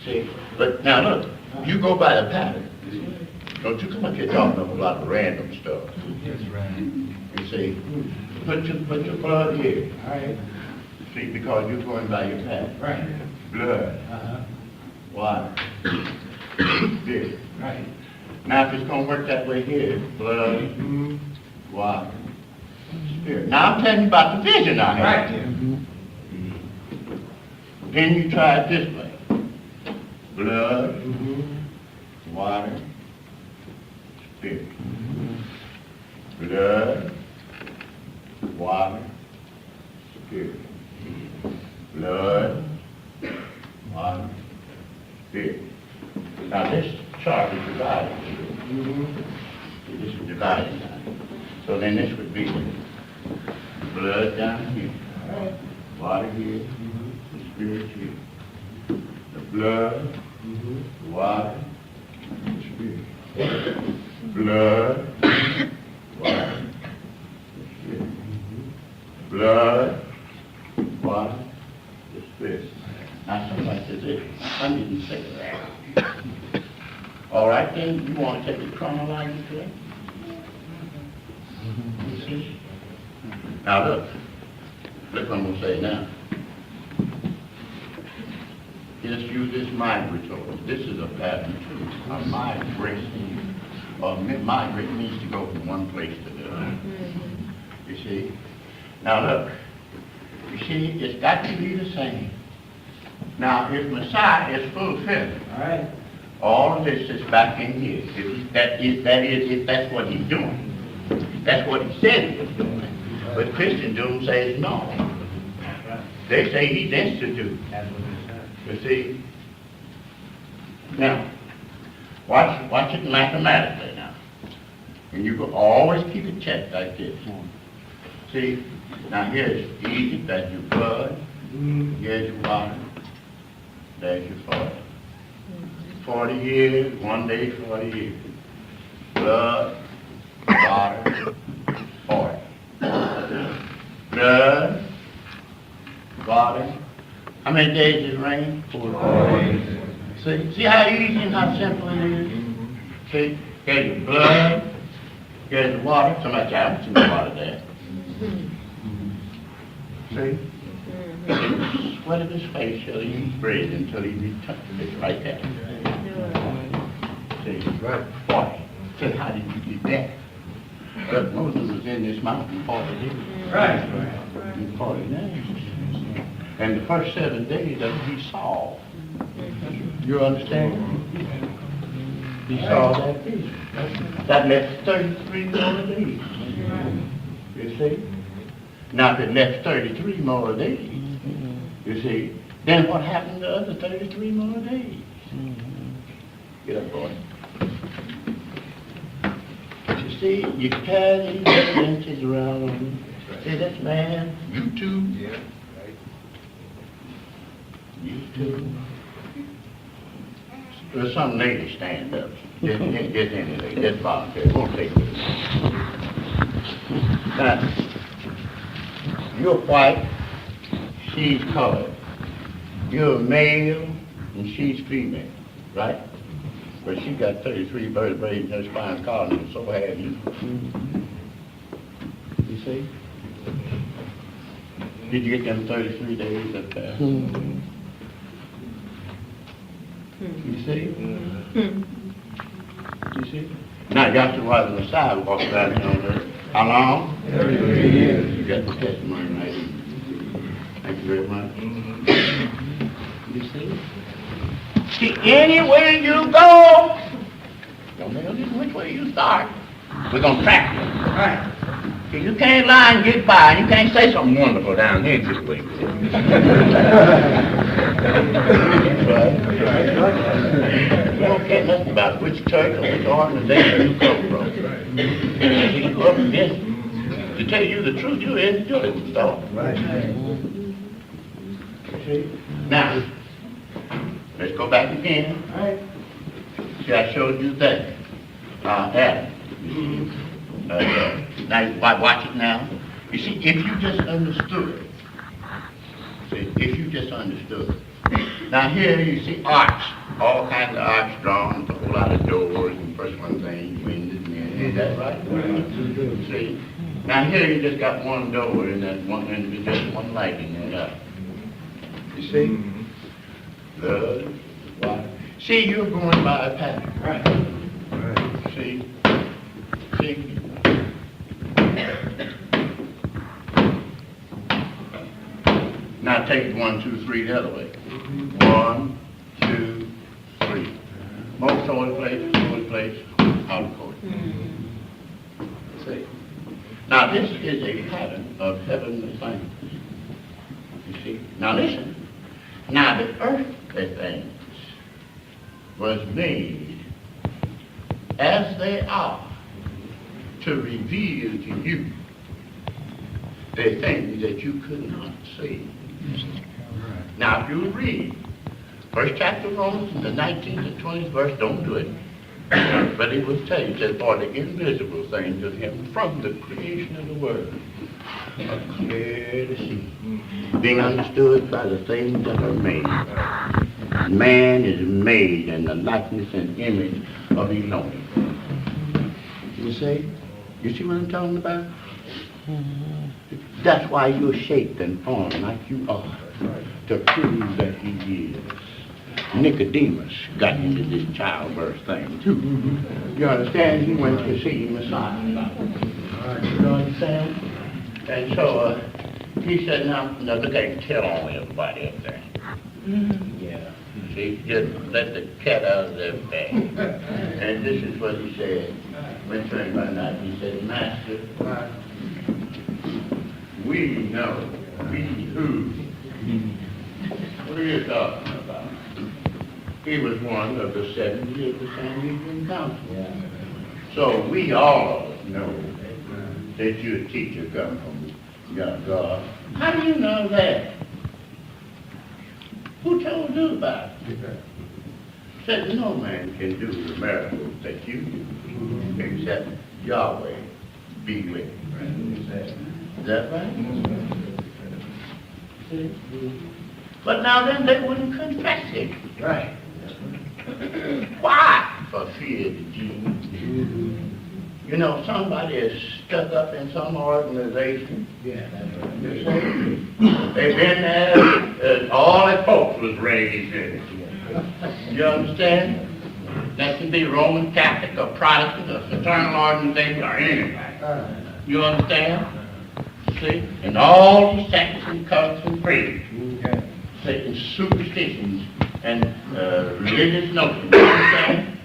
See, but now look, you go by the pattern. Don't you come up here talking a lot of random stuff. You see, put your blood here. See, because you're going by your pattern. Right. Blood. Water. Spirit. Right. Now, if it's going to work that way here, blood, water, spirit. Now, I'm telling you about the vision I have. Right. Then you try it this way. Blood, water, spirit. Blood, water, spirit. Blood, water, spirit. Now this chart is divided. This is divided now. So then this would be blood down here, water here, the spirit here. The blood, water, the spirit. Blood, water, the spirit. Blood, water, the spirit. Now somebody says it. I didn't say that. All right, then you want to take it chronologically? You see? Now look what I'm going to say now. Let's use this migratory. This is a pattern too. A migration. Migrate means to go from one place to the other. You see? Now look. You see, it's got to be the same. Now, if Messiah is fulfilled, all of this is back in here. If that's what he's doing. That's what he said he was doing. But Christian doom says no. They say he's institute. You see? Now, watch it mathematically now. And you can always keep it checked like this. See? Now here's Egypt, that's your blood. Here's your water. There's your 40. 40 years, one day, 40 years. Blood, water, 40. Blood, water. How many days does it rain? 40. See how easy and how simple it is? See, here's your blood, here's the water. Somebody said, I don't see no water there. See? He sweated his face till he breathed until he retouched it right there. See? Right. 40. See, how did you get that? But Moses was in this mountain 40 days. Right. 40 days. And the first 7 days of it, he saw. You understand? He saw that vision. That left 33 more days. You see? Now if it left 33 more days, you see, then what happened to the other 33 more days? Get up, boy. You see, you carry these evidences around on you. See this man? You too? Yeah, right. You too? There's some lady stand up. Just any lady, just volunteer. Won't take it. Now, you're white, she's colored. You're male, and she's female, right? But she got 33 vertebrae in her spinal column, and so have you. You see? Did you get them 33 days up there? You see? You see? Now, Joshua the Messiah walked around here on earth. How long? 33 years. You got the testimony right here. Thank you very much. You see? See, anywhere you go, don't know which way you start. We're going to practice. Right. See, you can't lie and get by, and you can't say something wonderful down here this way. You don't care nothing about which church or which organization you come from. You go up against, to tell you the truth, you enjoy it. So. Right. See? Now, let's go back again. All right. See, I showed you that. Adam. Now, watch it now. You see, if you just understood. See, if you just understood. Now here you see arcs, all kinds of arcs drawn, a whole lot of doors, and first one thing, windows, and is that right? See? Now here you just got one door, and that one, and just one light in there. You see? Blood, water. See, you're going by a pattern. Right. See? See? Now take 1, 2, 3 the other way. 1, 2, 3. Most holy place, out of court. See? Now this is a pattern of heavenly things. You see? Now listen. Now the earthly things was made as they are to reveal to you the things that you could not see. Now if you read first chapter of Romans, the 19th and 20th verse, don't do it. But it will tell you that for the invisible things of him from the creation of the world are clear to see, being understood by the things that are made. Man is made in the likeness and image of Elohim. You see? You see what I'm talking about? That's why you're shaped and formed like you are, to prove that he is. Nicodemus got into this childbirth thing too. You understand? He went to see Messiah. You understand? And so he said, now look, I can tell on everybody up there. Yeah. See, just let the cat out of their bag. And this is what he said. Went to him one night. He said, Master, we know, we who? What are you talking about? He was one of the 70 of the Sanhedrin Council. Yeah. So we all of us know that you're a teacher come from God. How do you know that? Who told you about it? Said no man can do the miracles that you do except Yahweh be with you. Is that right? See? But now then they wouldn't confess it. Right. Why? For fear of the Jews. You know, somebody is stuck up in some organization. Yeah, that's right. They've been there, all their folks was raised in it. You understand? That can be Roman Catholic or Protestant or fraternal organization or anything. You understand? See? And all the sects and cults and creeds. And superstitions and religious notions. You understand?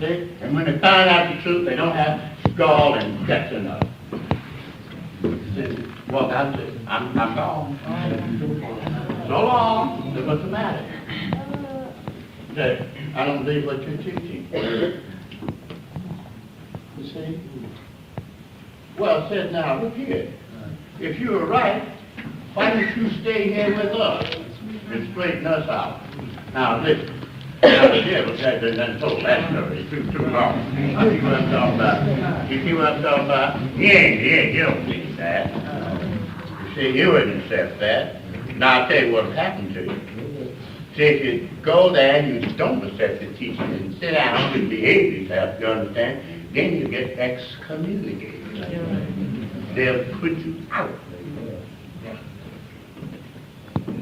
See? And when they find out the truth, they don't have gall and guts enough. See? Walk out and say, I'm gone. So long. Then what's the matter? Say, I don't believe what you're teaching. You see? Well, it says now, look here. If you were right, why don't you stay here with us and straighten us out? Now listen. Now the devil said that told that story. It's too long. You see what I'm talking about? You see what I'm talking about? You don't think that. You see, you wouldn't accept that. Now I'll tell you what'll happen to you. See, if you go there and you don't accept the teaching and sit down and behave yourself, you understand, then you get excommunicated. They'll put you out.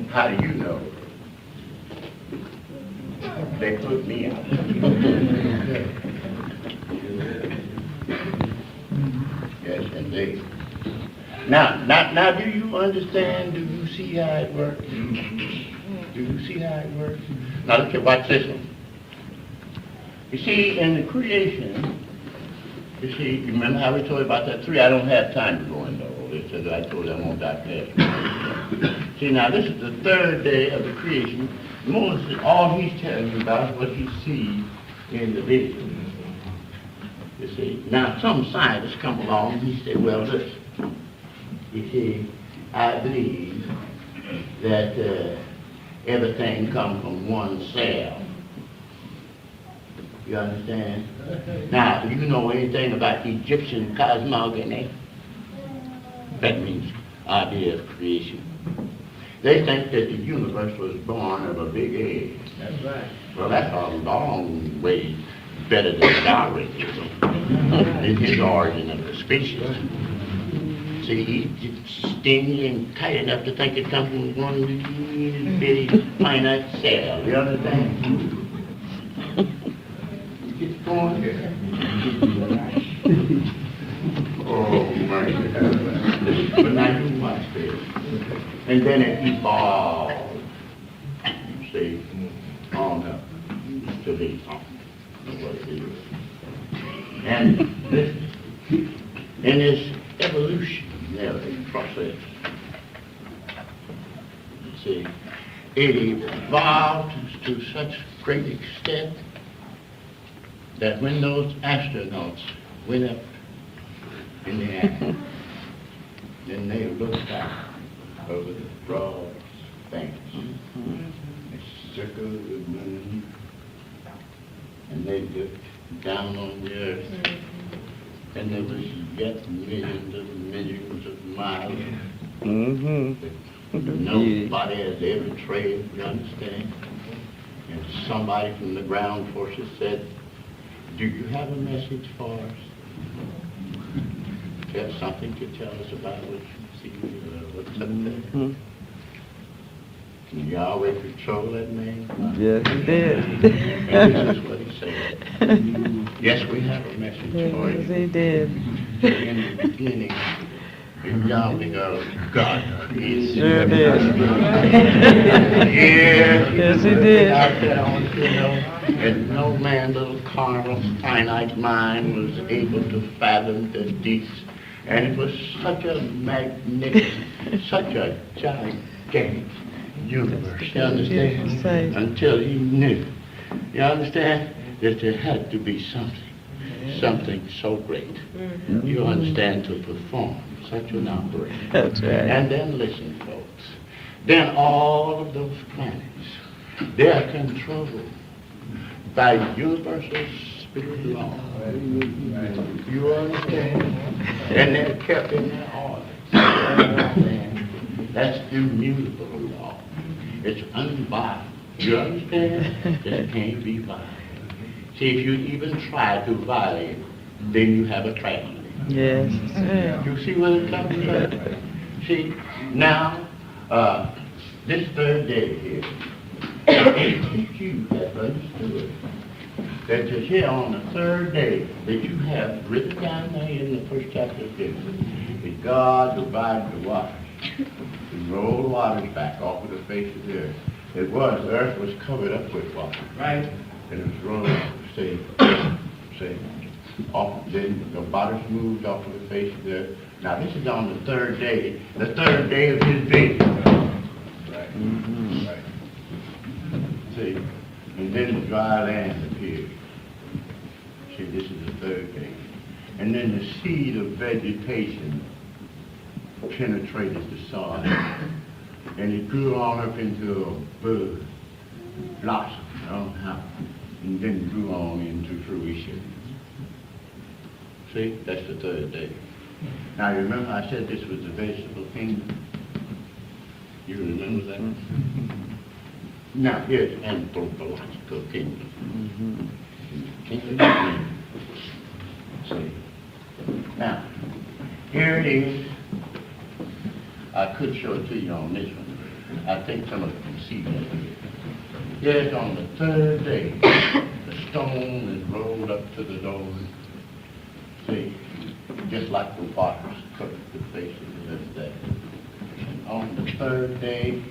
How do you know? They put me out. Yes, indeed. Now, do you understand? Do you see how it works? Do you see how it works? Now, look at, watch this one. You see, in the creation, you see, you remember how we told you about that three? I don't have time to go into all this, so I told you I'm going to digress. See, now, this is the third day of the creation. Moses, all he's telling you about is what he sees in the vision. You see, now some scientists come along and he said, well, listen, you see, I believe that everything comes from one cell. You understand? Now, do you know anything about Egyptian cosmogony? That means idea of creation. They think that the universe was born of a big egg. That's right. Well, that's a long way better than Darwinism in his origin of the species. See, he's stingy and tight enough to think it comes from one bitty finite cell. You understand? Get going here. Oh, my God. But now you watch this. And then it evolved, see, on up to the what it is. And this, in this evolutionary process, see, it evolved to such great extent that when those astronauts went up in the air, then they looked out over the broad expanse. They circled the moon, and they looked down on the earth, and there was yet millions of miles. Nobody has ever tread, you understand? And somebody from the ground forces said, do you have a message for us? Do you have something to tell us about what you see, what's up there? Can Yahweh control that man? Yes, he did. And this is what he said. Yes, we have a message for you. Yes, he did. In the beginning, Yahweh God created. Sure did. Yeah. Yes, he did. Out there on the field, and no man's little carnal, finite mind was able to fathom the deeps. And it was such a magnificent, such a gigantic universe, you understand? Until he knew, you understand, that there had to be something so great, you understand, to perform such an operation. That's right. And then listen, folks, then all of those planets, they are controlled by universal spirit law. You understand? And they're kept in their order. That's immutable law. It's unviolable. You understand? It can't be violated. See, if you even try to violate it, then you have a tragedy. Yes. Yeah. You see what it comes to? See, now, this third day here, if you have understood that you're here on the third day that you have written down there in the first chapter of Genesis, that God divided the waters, and rolled the waters back off of the face of the earth. It was, the earth was covered up with water. Right. And it was rolled, say, off, then the waters moved off of the face of the earth. Now this is on the third day of his vision. Right. Right. See, and then the dry land appeared. See, this is the third day. And then the seed of vegetation penetrated the soil. And it grew on up into a bud, blossom, I don't know how, and then grew on into fruition. See, that's the third day. Now you remember I said this was the vegetable kingdom? You remember that? Now, here's anthropological kingdom. Kingdom of men. See? Now, here it is. I could show it to you on this one. I think some of you can see that here. Yes, on the third day, the stone is rolled up to the door. See? Just like the waters covered the faces of that. And on the third day,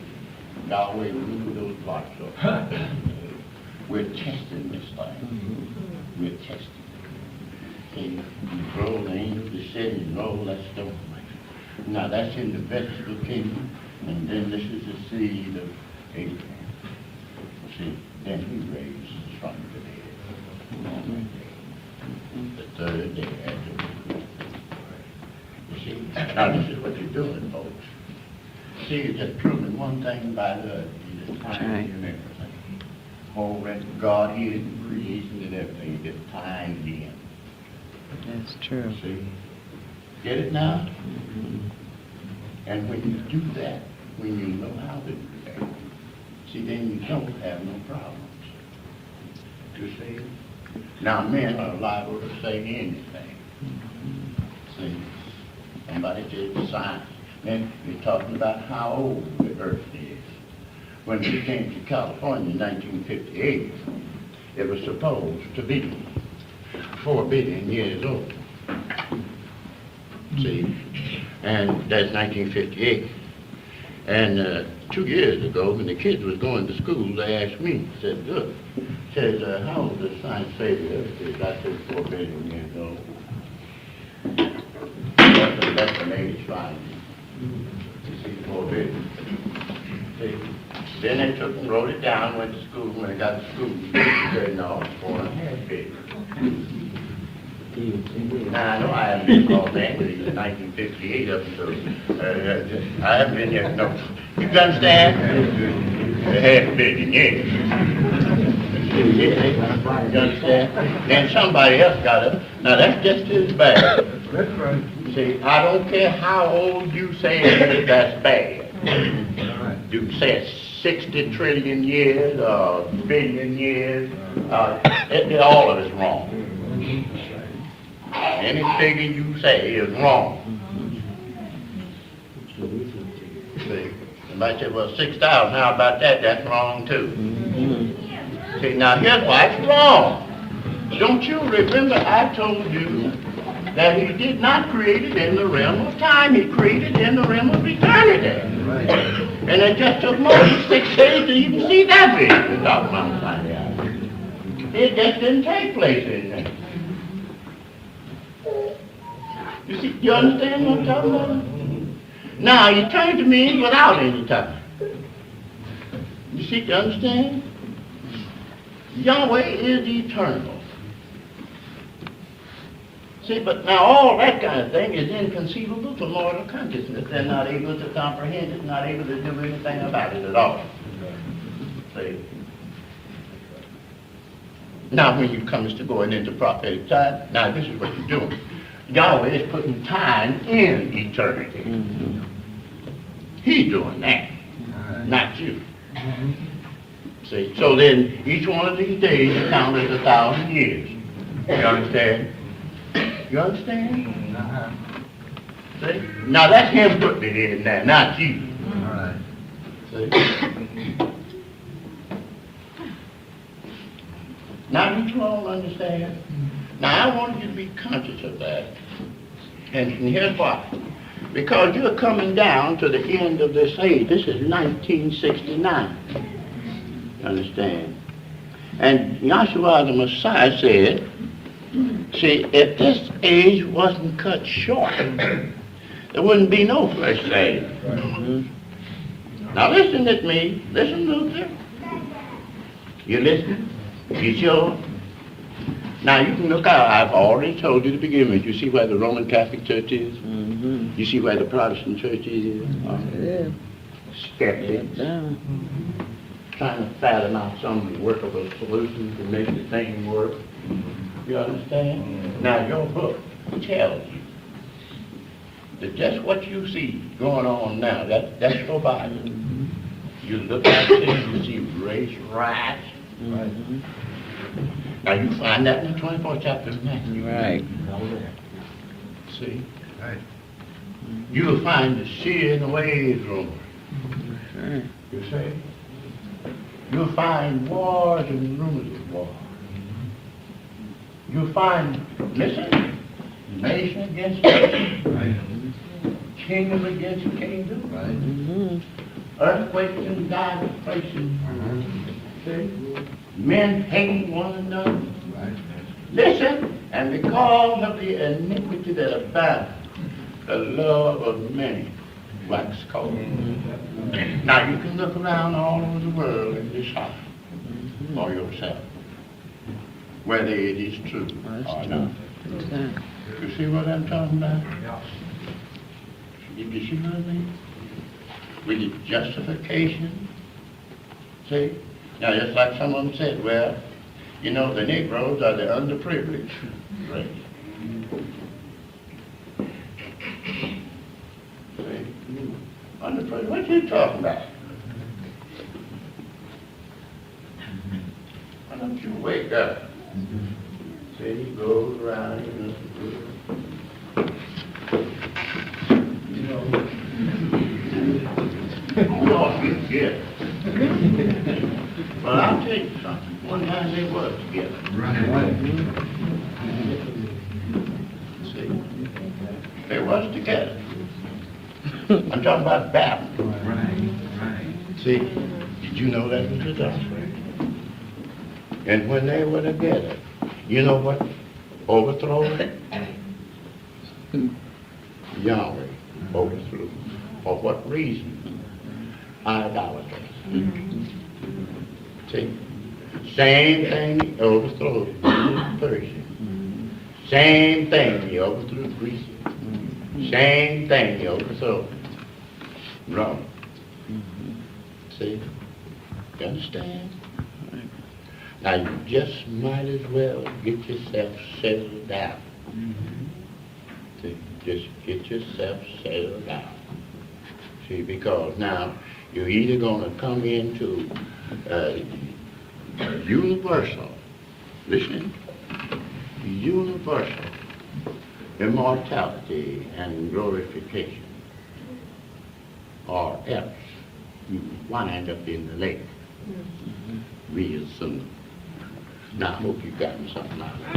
Yahweh moved those blocks up. We're testing this thing. We're testing. See, you roll the angel descend and roll that stone. Now that's in the vegetable kingdom, and then this is the seed of Abraham. See, then he raised from the dead. The third day after. You see, now this is what you're doing, folks. See, you're just proving one thing by the other. You're just tying in everything. Whole rest of God here in creation and everything, you're just tying it in. That's true. See? Get it now? And when you do that, when you know how to do that, see, then you don't have no problems. You see? Now, men are liable to say anything. See? Somebody said science. Then you're talking about how old the earth is. When we came to California in 1958, it was supposed to be 4 billion years old. See? And that's 1958. And 2 years ago, when the kids was going to school, they asked me, said, look, says, how old does science say the earth is? I said 4 billion years old. That's an age finding. You see, 4 billion. See? Then they took and wrote it down, went to school. When they got to school, they said, no, it's 4.5 billion. Now, I know I haven't been called that in 1958 up until, I haven't been here, no. You understand? Half a billion years. You understand? Then somebody else got up. Now, that's just as bad. That's right. See, I don't care how old you say it is, that's bad. You say it's 60 trillion years, billion years, all of it's wrong. Any figure you say is wrong. See, somebody said, well, 6,000, how about that? That's wrong too. See, now here's why it's wrong. Don't you remember I told you that he did not create it in the realm of time. He created it in the realm of eternity. And it just took more than 6 days to even see that vision. Talk about Sinai. It just didn't take place in there. You see, you understand what I'm talking about? Now, eternity means without any time. You see, you understand? Yahweh is eternal. See, but now all that kind of thing is inconceivable to mortal consciousness. They're not able to comprehend it, not able to do anything about it at all. See? Now, when you come to going into prophetic time, now this is what you're doing. Yahweh is putting time in eternity. He's doing that, not you. See, so then each one of these days is counted as 1,000 years. You understand? You understand? See? Now that's him putting it in there, not you. All right. See? Now do you all understand? Now I want you to be conscious of that. And here's why. Because you're coming down to the end of this age. This is 1969. You understand? And Yahshua the Messiah said, see, if this age wasn't cut short, there wouldn't be no first age. Now listen at me. Listen, Luther. You listen? You sure? Now you can look out. I've already told you to begin with. You see where the Roman Catholic Church is? You see where the Protestant Church is? Skeptics. Trying to fathom out some workable solutions to make the thing work. You understand? Now your book tells you that just what you see going on now, that's your Bible. You look out there, you see race riots. Right. Now you find that in the 24th chapter of Matthew. Right. See? Right. You'll find the sea and the waves roaring. Right. You see? You'll find wars and rumors of war. You'll find, listen, nation against nation, Right. kingdom against kingdom, Right. earthquakes in diverse places. See? Men hating one another. Right. Listen, and because of the iniquity that abounds, the love of many wax cold. Now you can look around all over the world and decide for yourself whether it is true or not. You see what I'm talking about? You see what I mean? With the justification. See? Now just like some of them said, well, you know, the Negroes are the underprivileged race. See? Underprivileged, what you talking about? Why don't you wake up? See, he goes around, yeah. Well, I'll tell you something. One time they was together. Right. See? They was together. I'm talking about Babylon. Right. See? Did you know that was the doctrine? And when they were together, you know what overthrew it? Yahweh overthrew. For what reason? Idolatry. See? Same thing he overthrew Persia. Same thing he overthrew Greece. Same thing he overthrew Rome. See? You understand? Now you just might as well get yourself settled down. See? Just get yourself settled down. See, because now you're either going to come into universal, listen, universal immortality and glorification, or else you wind up in the lake real soon. Now, I hope you've gotten something out of it.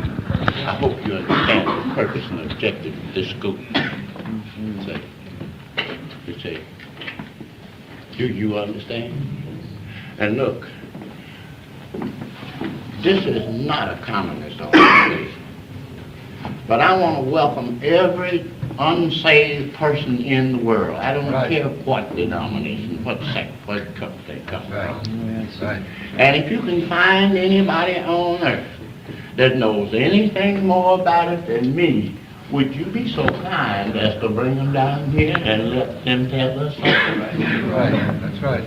I hope you understand the purpose and objective of this school. Say, you say, do you understand? And look, this is not a communist organization, but I want to welcome every unsaved person in the world. I don't care what denomination, what sect, what cup they come from. Right. And if you can find anybody on earth that knows anything more about it than me, would you be so kind as to bring them down here and let them tell us something? Right. That's right.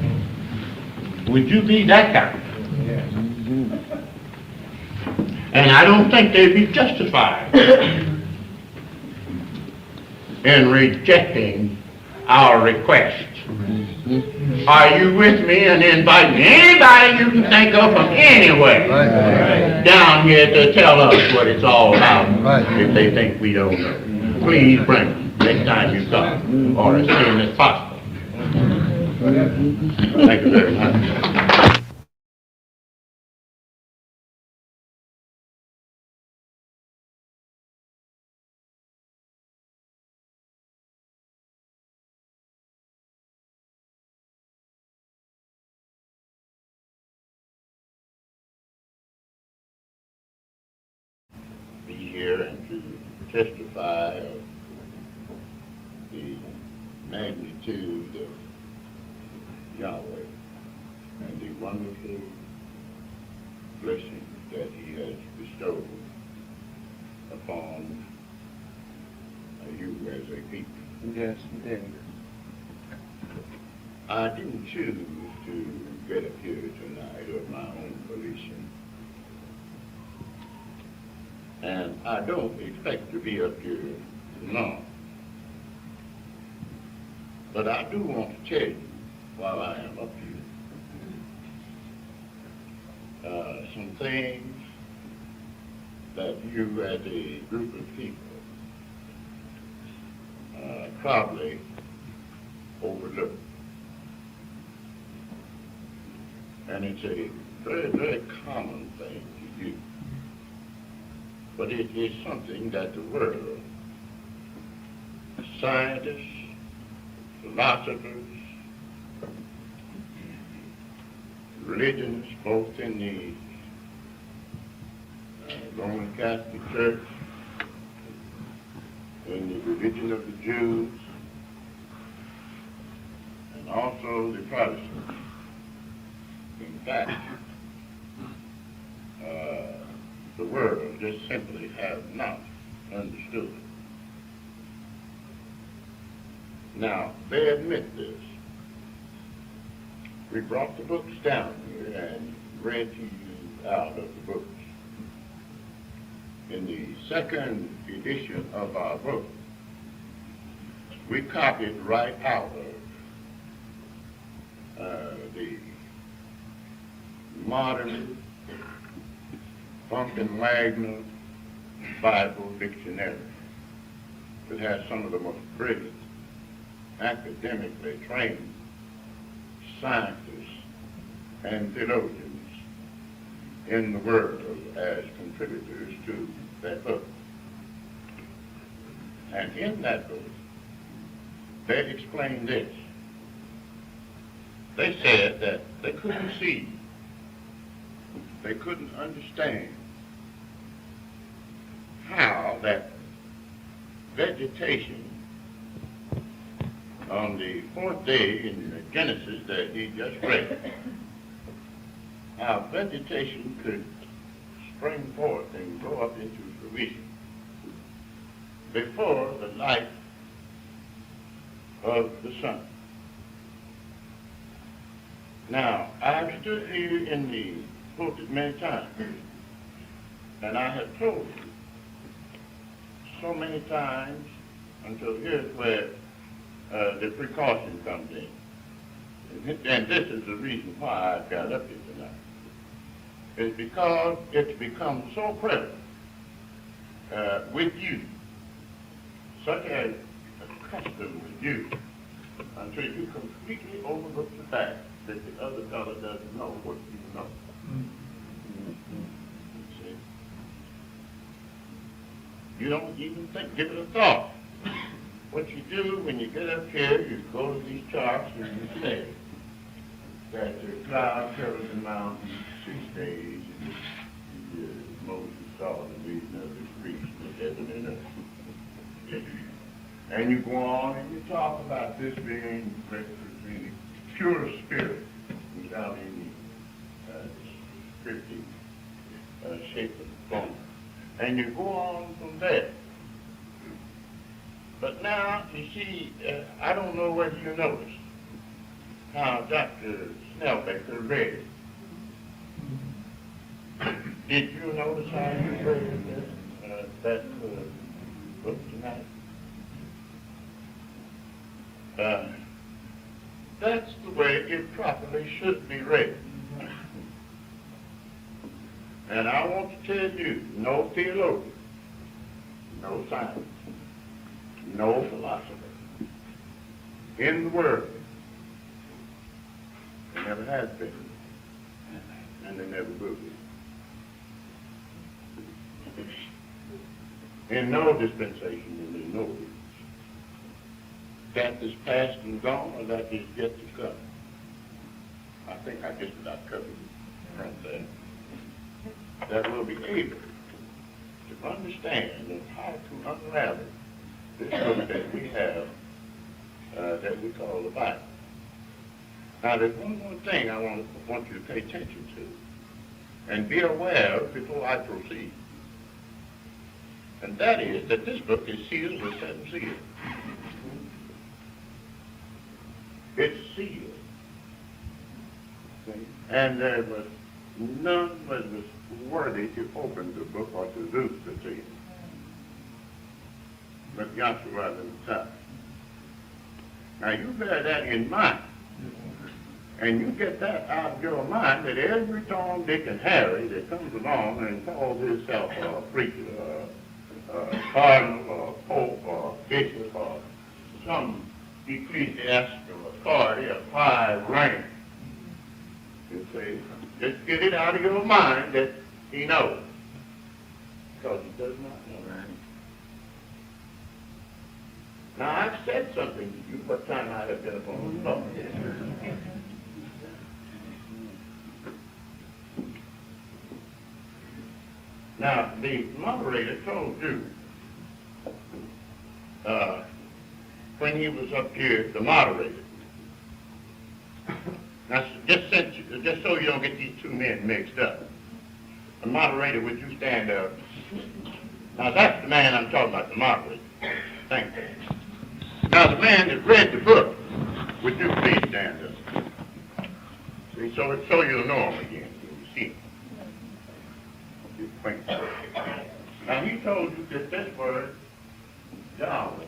Would you be that kind? Yes. And I don't think they'd be justified in rejecting our request. Are you with me in inviting anybody you can think of from anywhere down here to tell us what it's all about if they think we don't know? Please bring them next time you come, or as soon as possible. Thank you very much. Be here and to testify of the magnitude of Yahweh and the wonderful blessings that he has bestowed upon you as a people. Yes, yes. I didn't choose to get up here tonight of my own volition. And I don't expect to be up here long. But I do want to tell you while I am up here some things that you as a group of people probably overlook. And it's a very, very common thing to do. But it is something that the world, scientists, philosophers, religions, both in the Roman Catholic Church, in the religion of the Jews, and also the Protestants. In fact, the world just simply has not understood it. Now, they admit this. We brought the books down here and read to you out of the books. In the second edition of our book, we copied right out of the modern Funk and Wagner Bible Dictionary. It has some of the most brilliant, academically trained scientists and theologians in the world as contributors to that book. And in that book, they explained this. They said that they couldn't see, they couldn't understand how that vegetation on the fourth day in Genesis that he just read, how vegetation could spring forth and grow up into fruition before the light of the sun. Now, I've stood here in the pulpit many times, and I have told you so many times until here's where the precaution comes in. And this is the reason why I've got up here tonight. It's because it's become so prevalent with you, such a custom with you, until you completely overlook the fact that the other fellow doesn't know what you know. See? You don't even give it a thought. What you do when you get up here, you go to these charts and you say that the cloud covers the mountains 6 days, and Moses saw the vision of the creation of heaven and earth. And you go on and you talk about this being the pure spirit without any scripting shape of the form. And you go on from there. But now, you see, I don't know whether you noticed how Dr. Snellbaker read. Did you notice how you read that book tonight? That's the way it properly should be read. And I want to tell you, no theologian, no scientist, no philosopher in the world, there never has been, and there never will be. In no dispensation in no age. That is past and gone, or that is yet to come. I think I just about covered it right there. That will be able to understand and how to unravel this book that we have, that we call the Bible. Now, there's one more thing I want you to pay attention to and be aware of before I proceed. And that is that this book is sealed with 7 seals. It's sealed. And there was none that was worthy to open the book or to loose the seal, but Yahshua himself. Now you bear that in mind, And you get that out of your mind that every Tom, Dick, and Harry that comes along and calls himself a preacher, cardinal, or pope, or bishop, or some ecclesiastical authority of high rank, you see, just get it out of your mind that he knows. Because he does not know. Right. Now, I've said something to you what time I have been upon the floor. Now, the moderator told you, when he was up here, the moderator. Now, just so you don't get these two men mixed up. The moderator, would you stand up? Now, that's the man I'm talking about, the moderator. Thank you. Now, the man that read the book, would you please stand up? See, so you'll know him again. You see him. Now, he told you that this word, Yahweh,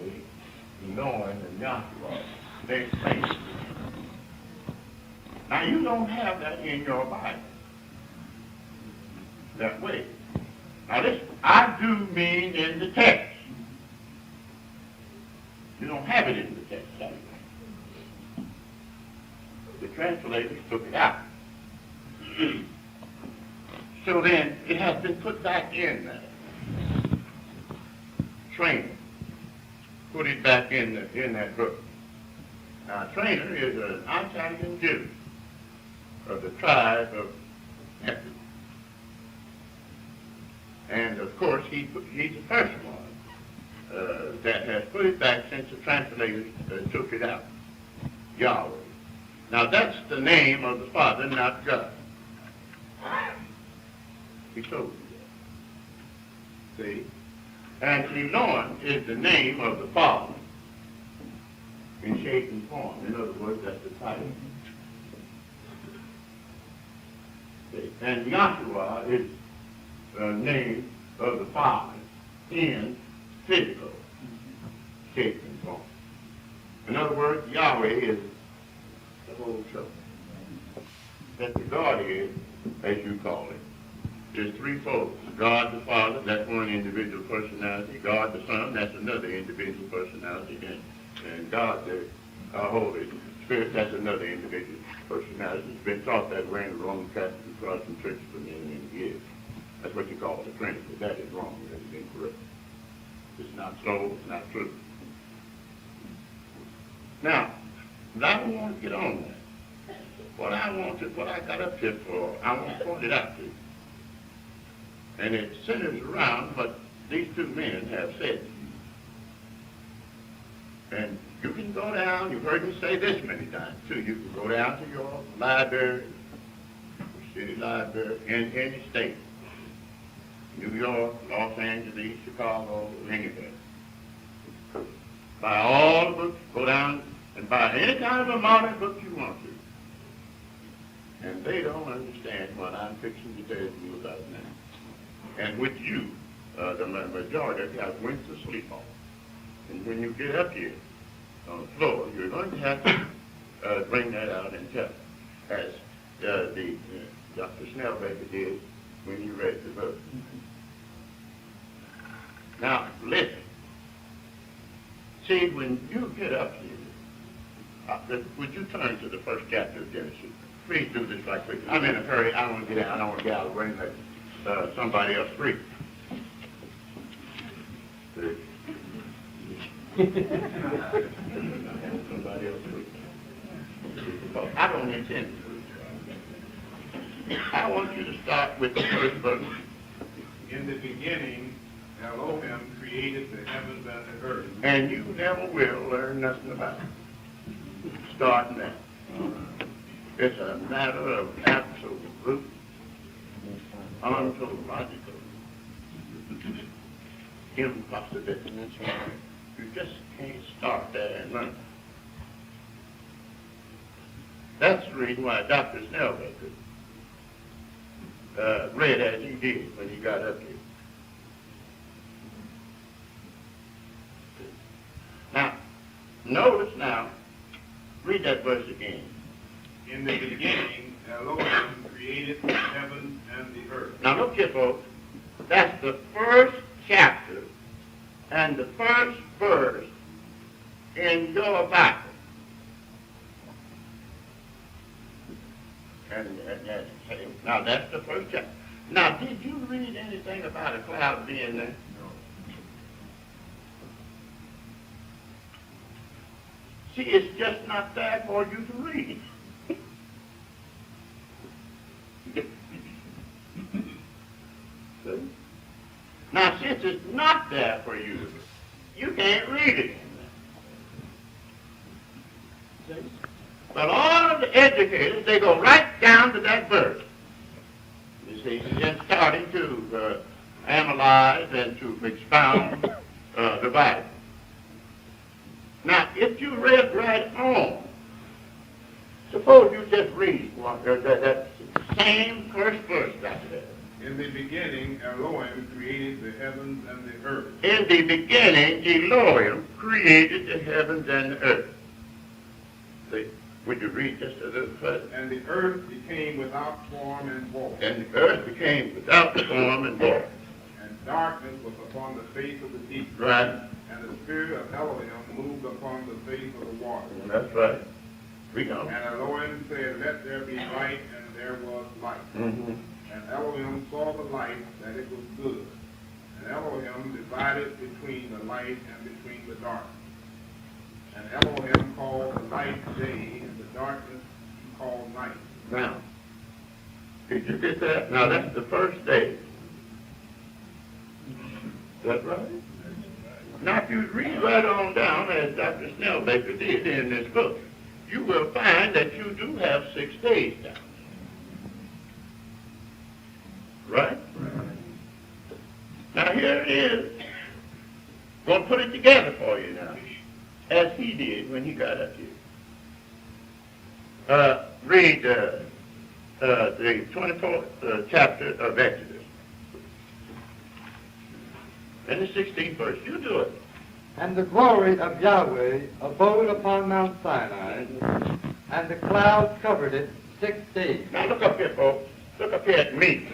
knowing and Yahweh, they say. Now, you don't have that in your Bible that way. Now, this, I do mean in the text. You don't have it in the text, do you? The translators took it out. So then, it has been put back in there. Trainer put it back in that book. Now, Trainer is an Italian Jew of the tribe of Emeritus. And of course, he's the first one that has put it back since the translators took it out. Yahweh. Now, that's the name of the Father, not God. He told you that. See? And Elon is the name of the Father in shape and form. In other words, that's the title. See? And Yahshua is the name of the Father in physical shape and form. In other words, Yahweh is the whole show. That the God is, as you call it, is threefold. God the Father, that's one individual personality. God the Son, that's another individual personality. And God the Holy Spirit, that's another individual personality. It's been taught that way in the Roman Catholic and Protestant churches for many, many years. That's what you call the Trinity. That is wrong. That is incorrect. It's not so. It's not true. Now, I don't want to get on that. What I got up here for, I want to point it out to you. And it centers around what these two men have said. And you can go down, you've heard me say this many times too, you can go down to your library, city library, in any state. New York, Los Angeles, Chicago, anywhere. Buy all the books, go down and buy any kind of a modern book you want to. And they don't understand what I'm fixing to tell you about now. And with you, the majority of you have went to sleep on. And when you get up here on the floor, you're going to have to bring that out and tell, as Dr. Snellbaker did when you read the book. Now, listen. See, when you get up here, would you turn to the first chapter of Genesis? Please do this right quick. I'm in a hurry. I don't want to get out. I don't want to get out of the way and let somebody else read. Somebody else read. Because I don't intend to. I want you to start with the first verse. In the beginning, Elohim created the heavens and the earth. And you never will learn nothing about it. Start now. It's a matter of absolute, ontological impossibility. You just can't start there and learn. That's the reason why Dr. Snellbaker read as he did when he got up here. Now, notice now, read that verse again. In In the beginning, Elohim created the heavens and the earth. Now look here, folks. That's the first chapter and the first verse in your Bible. Now that's the first chapter. Now, did you read anything about a cloud being there? No. See, it's just not there for you to read. See? Now, since it's not there for you, you can't read it. See? But all of the educators, they go right down to that verse. You see, and starting to analyze and to expound the Bible. Now, if you read right on, suppose you just read that same first verse right there. In the beginning, Elohim created the heavens and the earth. In the beginning, Elohim created the heavens and the earth. See, would you read just a little further? And the earth became without form and void. And the earth became without form and void. And darkness was upon the face of the deep. Right. And the spirit of Elohim moved upon the face of the water. That's right. Read on. And Elohim said, let there be light, and there was light. Mm-hmm. And Elohim saw the light, that it was good. And Elohim divided between the light and between the darkness. And Elohim called the light day, and the darkness he called night. Now, did you get that? Now, that's the first day. Is that right? Now, if you read right on down, as Dr. Snellbaker did in this book, you will find that you do have 6 days down. Right? Now, here it is. Going to put it together for you now, as he did when he got up here. Read the 24th chapter of Exodus. And the 16th verse. You do it. And the glory of Yahweh abode upon Mount Sinai, and the cloud covered it 6 days. Now look up here, folks. Look up here at me.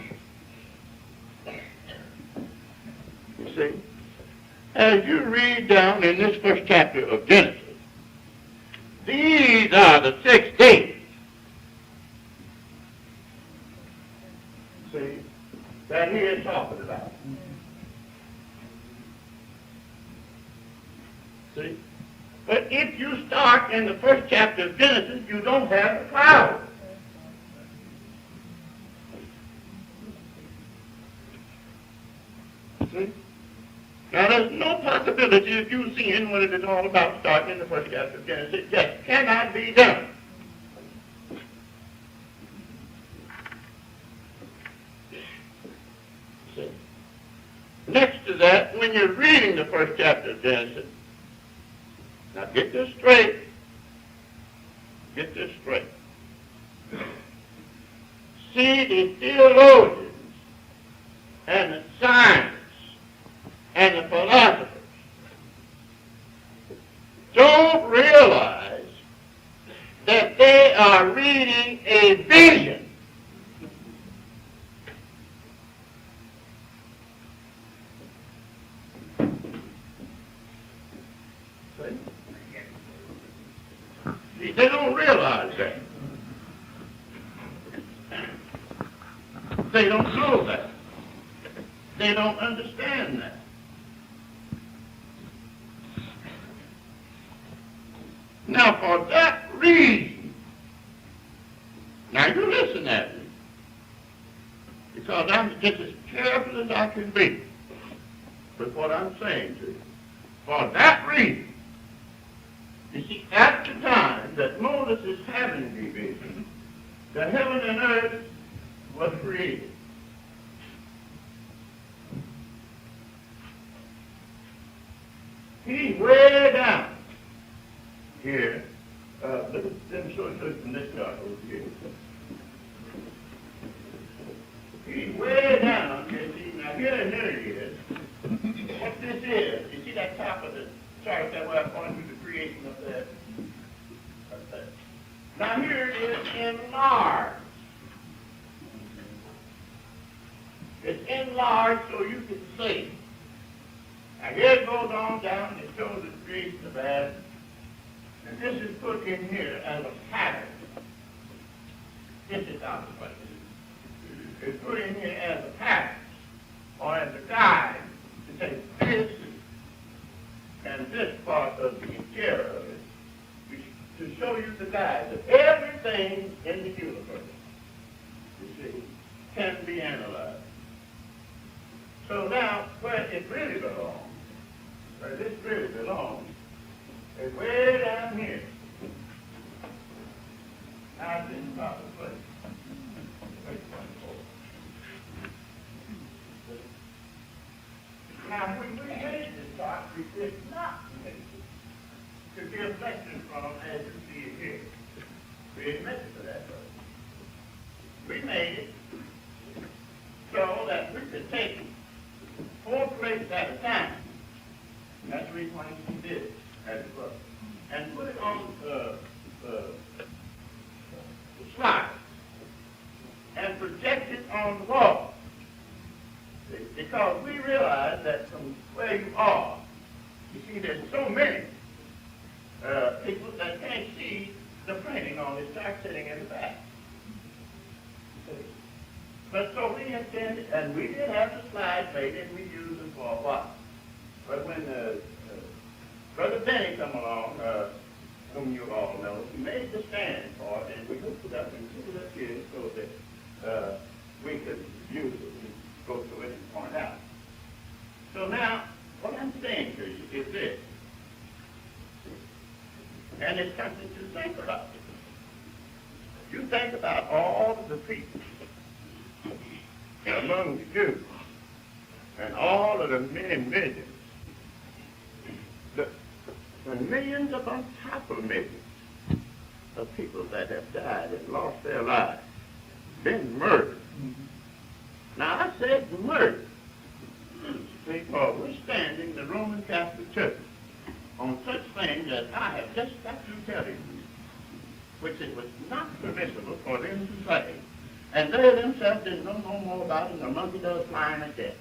You see? As you read down in this first chapter of Genesis, these are the 6 days. See? That he is talking about. See? But if you start in the first chapter of Genesis, you don't have the cloud. See? Now, there's no possibility of you seeing what it is all about starting in the first chapter of Genesis. It just cannot be done. See? Next to that, when you're reading the first chapter of Genesis, now get this straight. Get this straight. See, the theologians and the scientists and the philosophers don't realize that they are reading a vision. See, they don't realize that. They don't know that. They don't understand that. Now, for that reason, now you listen at me, because I'm just as careful as I can be with what I'm saying to you. For that reason, you see, at the time that Moses is having the vision, the heaven and earth was created. He's way down here. Let me show you from this guy over here. He's way down here. See, now here he is. What this is, you see that top of the chart that where I pointed to the creation of that? Now here it is enlarged. It's enlarged so you can see. Now here it goes on down and shows the streets of that. And this is put in here as a pattern. This is out of place. It's put in here as a pattern or as a guide to take this and this part of the interior of it to show you the guide that everything in the universe, you see, can be analyzed. So now, where it really belongs, where this really belongs, is way down here. Now this is about the place. Now, when we made this chart, we did not make it to give lectures from as you see it here. We didn't make it for that purpose. We made it so that we could take 4 places at a time. That's the reason why we did it as it was. And put it on the slide and project it on the wall. Because we realize that from where you are, you see there's so many people that can't see the printing on this chart sitting in the back. But so we intended, and we did have the slides made, and we used them for a while. But when Brother Benny come along, whom you all know, he made the stand for it, and we hooked it up and put it up here so that we could use it and go through it and point out. So now, what I'm saying to you is this, and it's something to think about. You think about all of the people among the Jews, and all of the many millions, the millions upon top of millions of people that have died and lost their lives, been murdered. Now I said murdered, because we're standing the Roman Catholic Church on such things as I have just got to tell you, which it was not permissible for them to say. And they themselves didn't know no more about it than a monkey does flying a cat.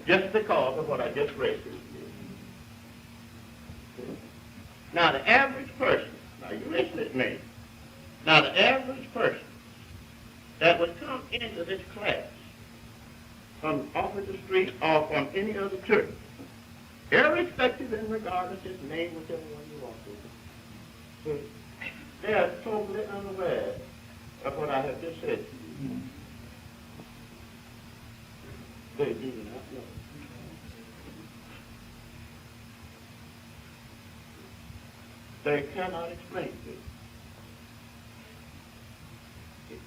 Just because of what I just read to you. Now the average person, now you listen to me, now the average person that would come into this class from off of the street or from any other church, irrespective and regardless his name, whichever one you want to, they are totally unaware of what I have just said to you. They do not know. They cannot explain it to you.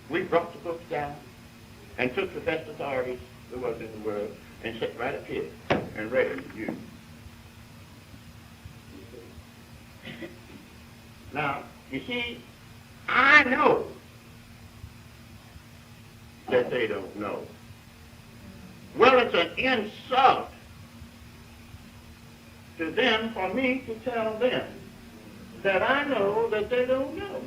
We brought the books down and took the best authorities there was in the world and sat right up here and read it to you. Now, you see, I know that they don't know. Well, it's an insult to them for me to tell them that I know that they don't know.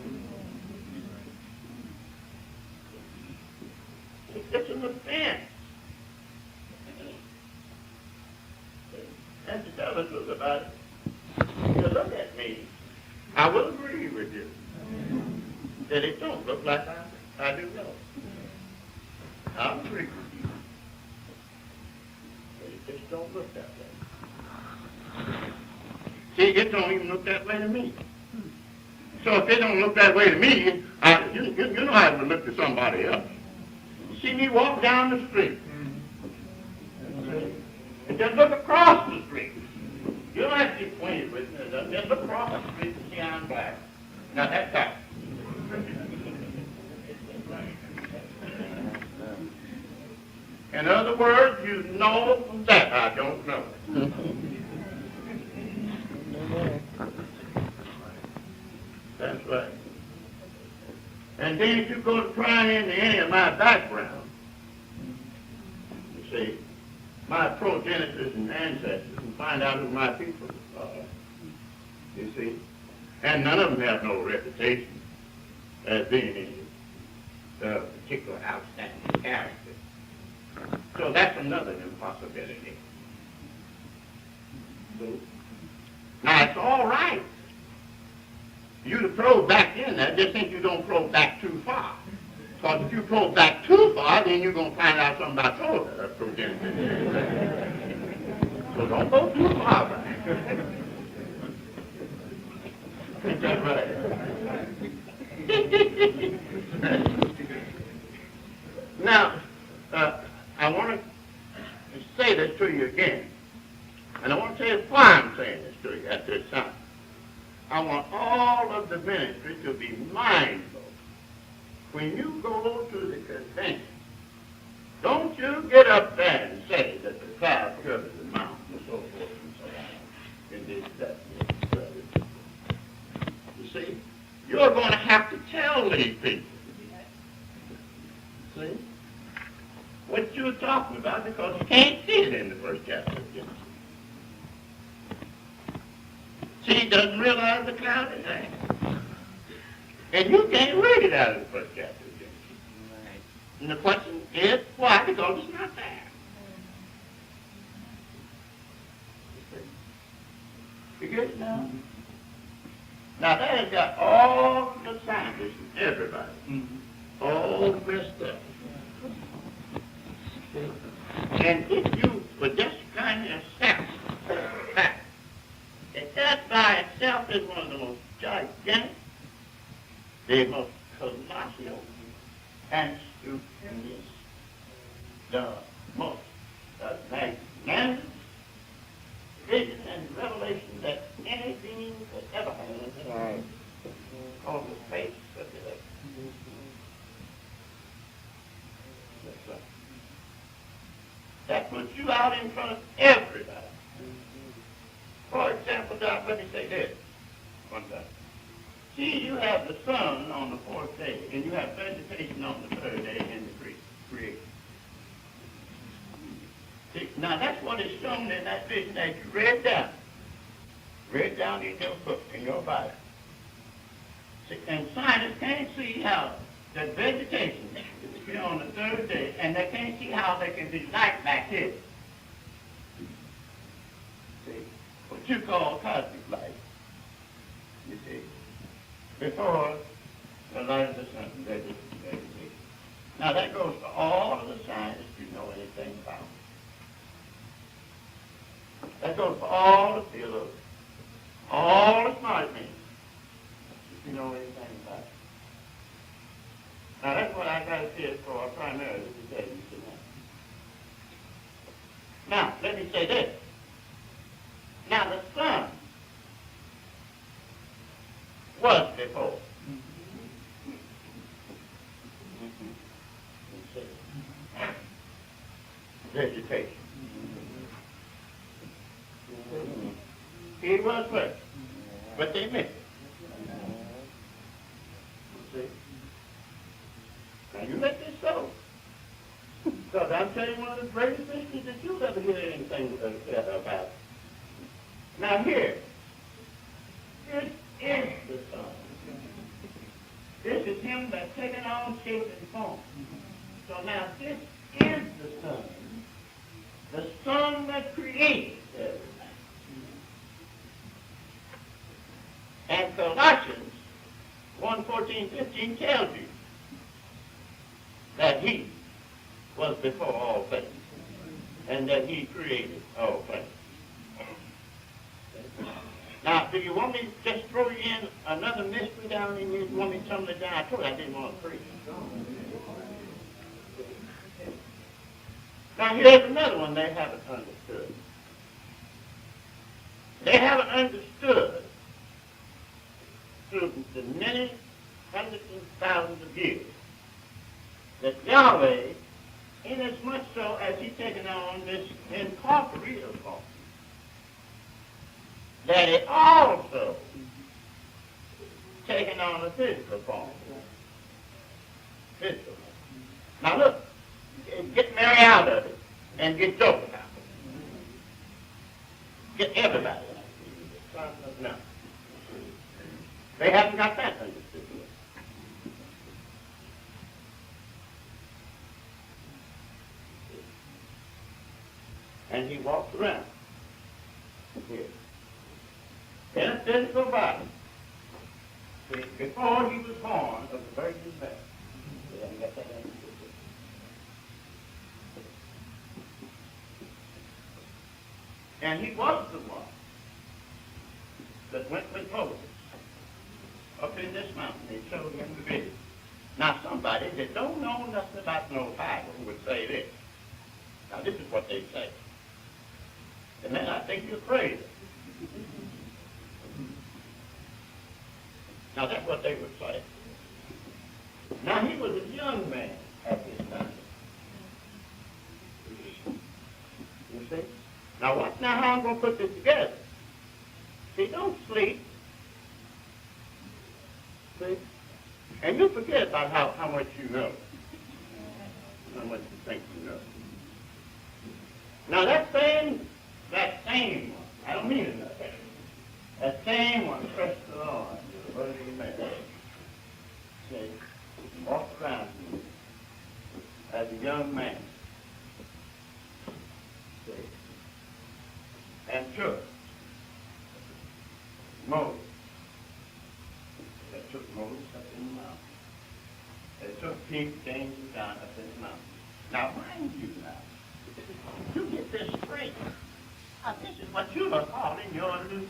It's an offense. And to tell the truth about it, if you look at me, I will agree with you that it don't look like I do know. I'll agree with you. But it just don't look that way. See, it don't even look that way to me. So if it don't look that way to me, you know how it would look to somebody else. You see me walk down the street. And just look across the street. You don't have to get acquainted with me. Just look across the street and see I'm black. Now that's that. In other words, you know that I don't know. That's right. And then if you go to prying into any of my background, you see, my progenitors and ancestors, and find out who my people are, you see, And none of them have no reputation as being any particular outstanding character. So that's another impossibility. Now, it's all right you to probe back in there, just think you don't probe back too far. Because if you probe back too far, then you're going to find out something about your progenitor. So don't go too far back. Ain't that right? Now, I want to say this to you again. And I want to tell you why I'm saying this to you at this time. I want all of the ministry to be mindful. When you go to the convention, don't you get up there and say that the cloud covers the mountain and so forth and so on. And this, that, and the other. You see, you're going to have to tell these people. See? What you're talking about, because you can't see it in the first chapter of Genesis. See, he doesn't realize the cloud is there. And you can't read it out of the first chapter of Genesis. And the question is, why? Because it's not there. You get it now? Now that has got all the scientists and everybody all messed up. And if you would just kind of accept the fact that by itself is one of the most gigantic, the most colossal and stupendous, the most magnanimous vision and revelation that any being could ever have on the face of the earth. That's right. That puts you out in front of everybody. For example, Doc, let me say this one time. See, you have the sun on the fourth day, and you have vegetation on the third day in the creation. See, now that's what is shown in that vision that you read down. Read down in your book, in your Bible. See, and scientists can't see how that vegetation is on the third day, and they can't see how there can be light back here. See, what you call cosmic light, you see, before the light of the sun, vegetation. Now that goes for all of the scientists you know anything about. That goes for all the theologians, all the smart men, if you know anything about it. Now that's what I got to say for primarily to tell you tonight. Now, let me say this. Now the sun was before. Vegetation. It was first, but they missed it. See? Now you let this go. Because I'm telling you one of the greatest mysteries that you'll ever hear anything about. Now here, this is the sun. This is him that's taken on shape and form. So now this is the sun. The sun that created everything. And Colossians 1:14-15 tells you that he was before all things and that he created all things. Now, do you want me to just throw you in another mystery down in you? Want me to tumble it down? I told you I didn't want to preach. Now, here's another one they haven't understood. They haven't understood through the many hundreds and thousands of years that Yahweh, inasmuch so as he's taken on this incorporeal form, that it also taken on a physical form. Physical form. Now look, get Mary out of it and get Joseph out of it. Get everybody out of it. No. They haven't got that understood yet. And he walked around here in a physical body. See, before he was born of the Virgin Mary. They haven't got that understood yet. And he was the one that went with Moses up in this mountain and showed him the vision. Now somebody that don't know nothing about no Bible would say this. Now this is what they say. And then I think you're crazy. Now that's what they would say. Now he was a young man at this time. You see? Now watch now how I'm going to put this together. See, don't sleep. See? And you forget about how much you know. How much you think you know. Now that same one, I don't mean it that way. That same one, trust the Lord, what did he make? See, walked around as a young man. See? And took Moses. They took Moses up in the mountain. They took Peter, James, and John up in the mountain. Now, mind you now, you get this straight. Now, this is what you are calling your Luke.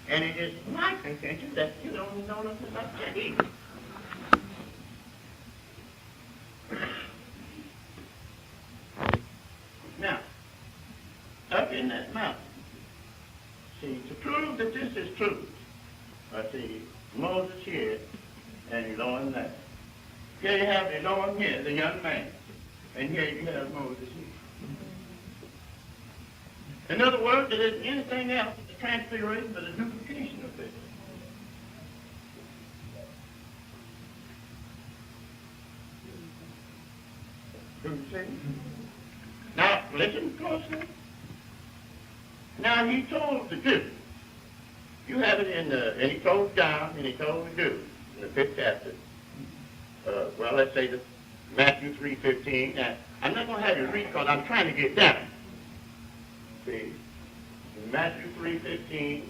And it is my contention that you don't know nothing about that either. Now, up in that mountain, see, to prove that this is true, I see Moses here and Elohim there. Here you have Elohim here, the young man, and here you have Moses here. In other words, there isn't anything else at the transfiguration but a duplication of this. Do you see? Now, listen closely. Now, he told the Jews. You have it and he told John, and he told the Jews in the 5th chapter. Well, let's say the Matthew 3:15. Now, I'm not going to have you read because I'm trying to get down. See, in Matthew 3:15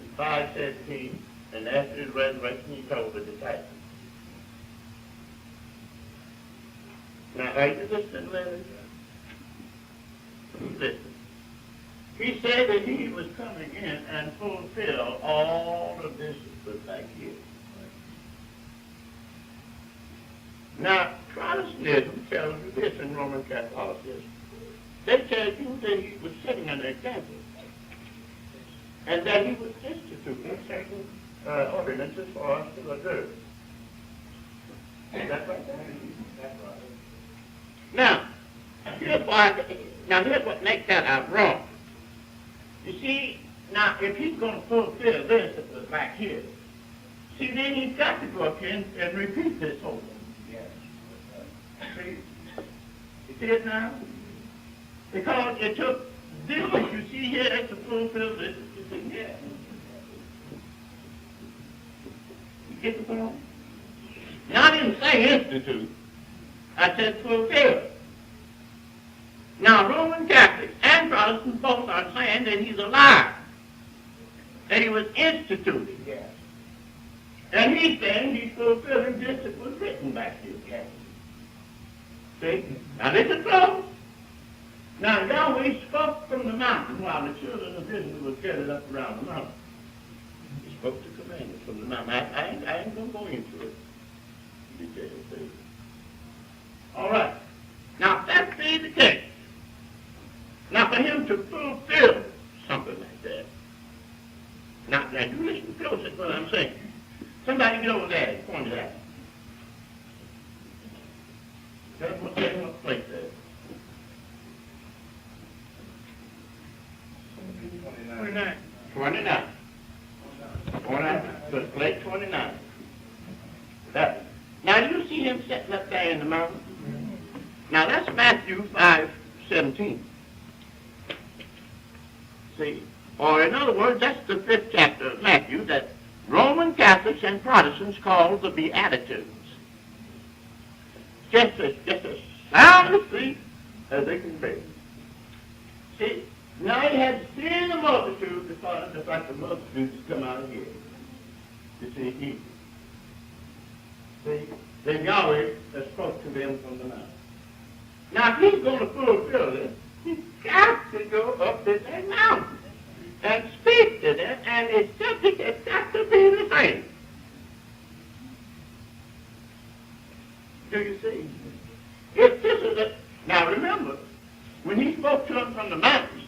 and 5:17, and after his resurrection, he told the disciples. Now, are you listening, Larry? Listen. He said that he was coming in and fulfill all of this put back here. Now, Protestantism tells you this in Roman Catholicism. They tell you that he was setting an example and that he was instituting certain ordinances for us to observe. Is that right? That's right. Now, here's what makes that out wrong. You see, now, if he's going to fulfill this that was back here, see, then he's got to go up here and repeat this whole thing. Yes. See? You see it now? Because it took this that you see here to fulfill this that you see here. You get the point? Now, I didn't say institute. I said fulfill. Now, Roman Catholics and Protestants both are saying that he's a liar, that he was instituted. Yes. And he's saying he's fulfilling this that was written back here. Yes. See? Now, listen close. Now, Yahweh spoke from the mountain while the children of Israel were gathered up around the mountain. He spoke the commandments from the mountain. I ain't going to go into it. See? All right. Now, if that be the case, now for him to fulfill something like that, now you listen close to what I'm saying. Somebody get over there and point it out. Tell them what place that is. 29. 29. 29. So it's plate 29. That. Now do you see him sitting up there in the mountain? Now that's Matthew 5:17. See? Or in other words, that's the 5th chapter of Matthew that Roman Catholics and Protestants call the Beatitudes. Just as sound asleep as they can be. See, now he had seen the multitude, just like the multitudes come out of here. You see, then Yahweh has spoke to them from the mountain. Now, if he's going to fulfill this, he's got to go up to that mountain and speak to them, and it's got to be the same. Do you see? If this is a, now remember, when he spoke to them from the mountain,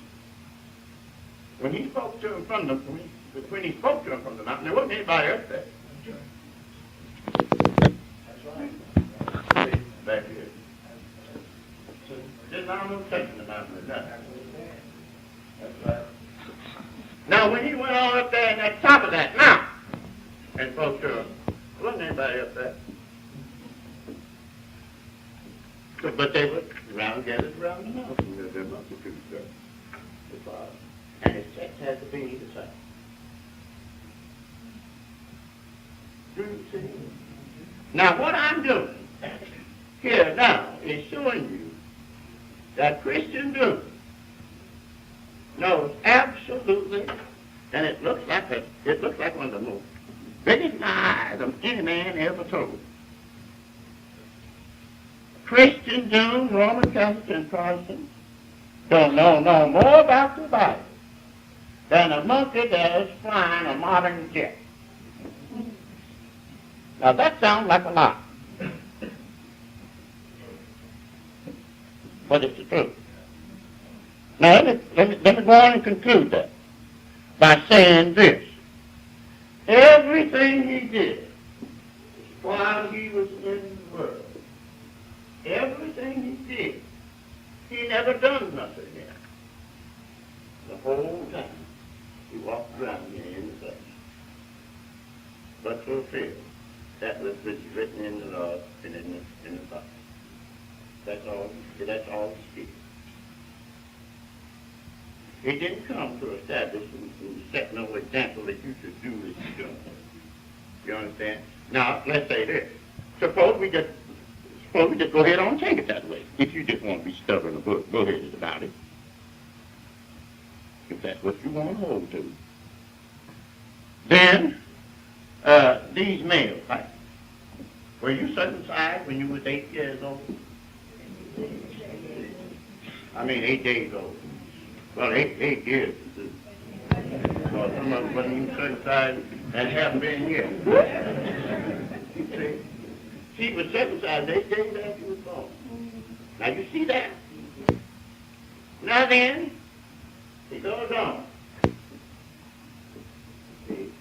when he spoke to them from the mountain, there wasn't anybody up there. That's right. See, back here. There's not no touching the mountain or nothing. That's right. Now, when he went on up there and at the top of that mountain and spoke to them, there wasn't anybody up there. But they were gathered around the mountain. Their multitudes there. And his text had to be the same. Do you see? Now, what I'm doing here now is showing you that Christian doom knows absolutely, and it looks like one of the most biggest lies of any man ever told. Christian Jews, Roman Catholics, and Protestants don't know no more about the Bible than a monkey does flying a modern jet. Now that sounds like a lie, but it's the truth. Now let me go on and conclude that by saying this. Everything he did while he was in the world, everything he did, he never done nothing yet. The whole time he walked around here in the flesh, but fulfilled that which was written in the law and in the Bible. That's all he did. He didn't come to establish and set no example that you should do as you do. You understand? Now, let's say this. Suppose we just go ahead on and take it that way. If you just want to be stubborn or bullheaded about it. If that's what you want to hold to. Then, these males, right? Were you circumcised when you was 8 years old? 8 days old. Well, 8 years. Well, some of them wasn't even circumcised and haven't been yet. See? She was circumcised 8 days after she was born. Now you see that? Now then, it goes on. See?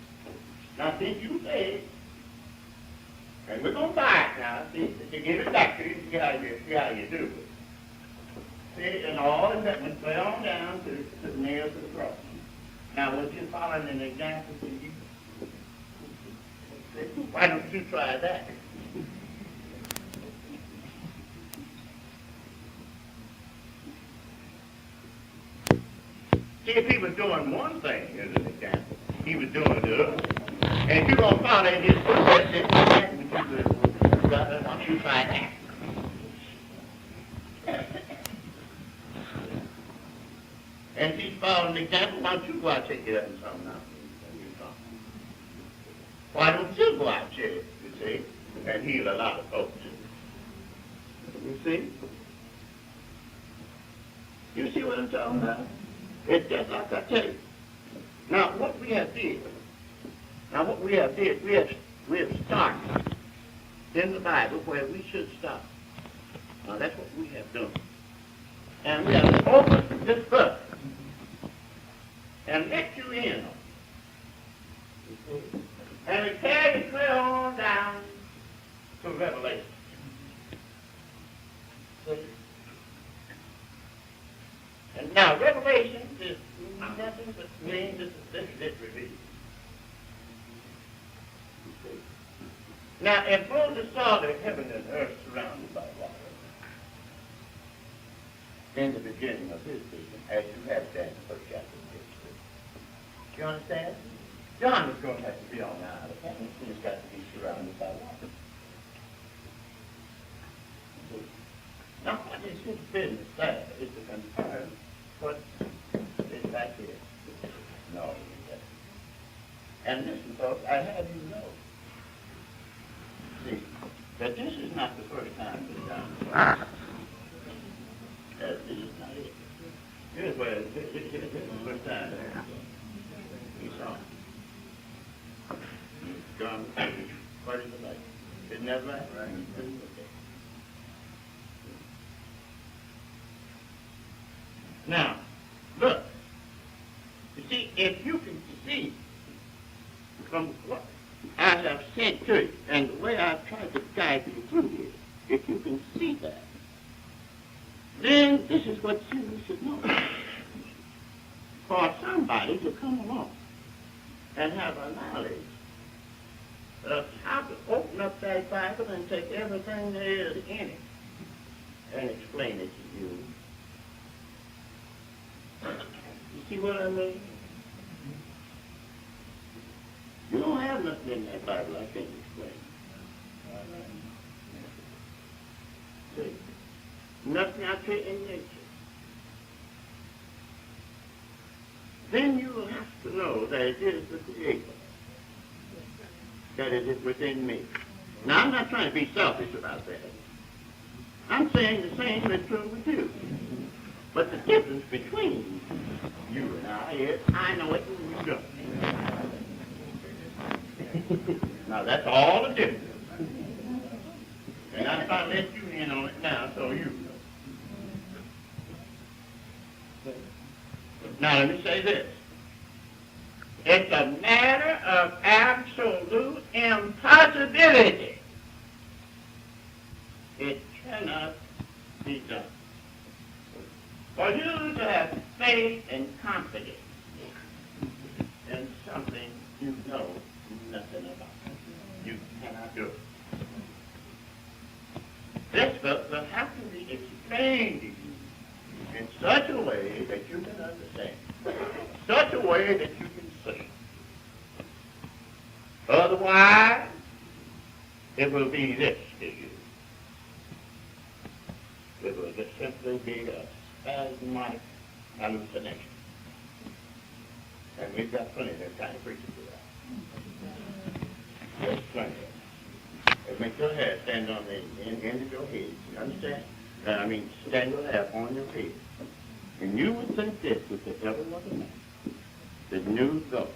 Now since you say, and we're going to buy it now, see, to give it back to you, see how you do it. See, and all the segments way on down to the nail to the cross. Now, was you following an example to you? Why don't you try that? See, if he was doing one thing as an example, he was doing the other. And you're going to follow his footsteps, why don't you try that? And if he's following an example, why don't you go out and take it up and something now? Why don't you go out there, you see, and heal a lot of folks? You see? You see what I'm talking about? It's just like I tell you. Now, what we have did, we have started in the Bible where we should stop. Now, that's what we have done. And we have opened this book and let you in on it. And we carry it clear on down to Revelation. See? And now, Revelation is nothing but means this is it revealed. Now, if Moses saw the heaven and earth surrounded by water in the beginning of his vision, as you have done in the first chapter of history, do you understand? John is going to have to be on the island, and he's got to be surrounded by water. Now, what is his business there is to confirm what is back here. No, he doesn't. And listen, folks, I have you know, see, that this is not the first time that John this is not it. Here's where this is the first time he saw him. John, what is it like? Isn't that right? Right. Okay. Now, look. You see, if you can see from what I have said to you and the way I've tried to guide you through here, if you can see that, then this is what you should know. For somebody to come along and have a knowledge of how to open up that Bible and take everything there is in it and explain it to you. You see what I mean? You don't have nothing in that Bible I can't explain. See? Nothing out here in nature. Then you will have to know that it is the Creator, that it is within me. Now, I'm not trying to be selfish about that. I'm saying the same is true with you. But the difference between you and I is I know it and you don't. Now, that's all the difference. And I'm trying to let you in on it now so you know. Now, let me say this. It's a matter of absolute impossibility. It cannot be done. For you to have faith and confidence in something you know nothing about, you cannot do it. This book will have to be explained to you in such a way that you can understand, such a way that you can see. Otherwise, it will be this to you. It will just simply be a spasmodic hallucination. And we've got plenty of that kind of preachers for that. There's plenty. It makes your hair stand on the end of your head. You understand? Stand your hair on your head. And you would think this with the ever was a man that knew God.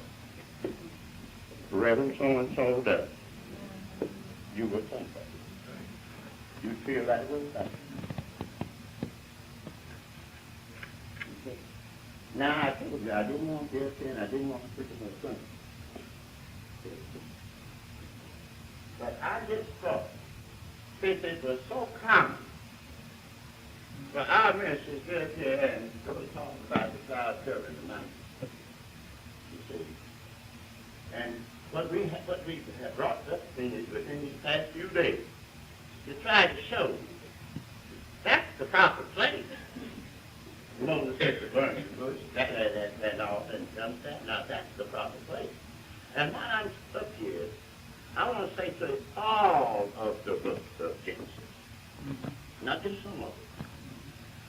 Reverend so-and-so does. You would think that. You'd feel that way about it. Now, I told you, I didn't want to get in, I didn't want to preach my son. But I just thought, since it was so common for our ministers to get up here and go talk about the cloud covering the mountain, you see. And what we have brought up within these past few days to try to show you that's the proper place. Moses said to burn the bush, that all, and understand? Now that's the proper place. And while I'm stuck here, I want to say to all of the books of Genesis, not just some of it,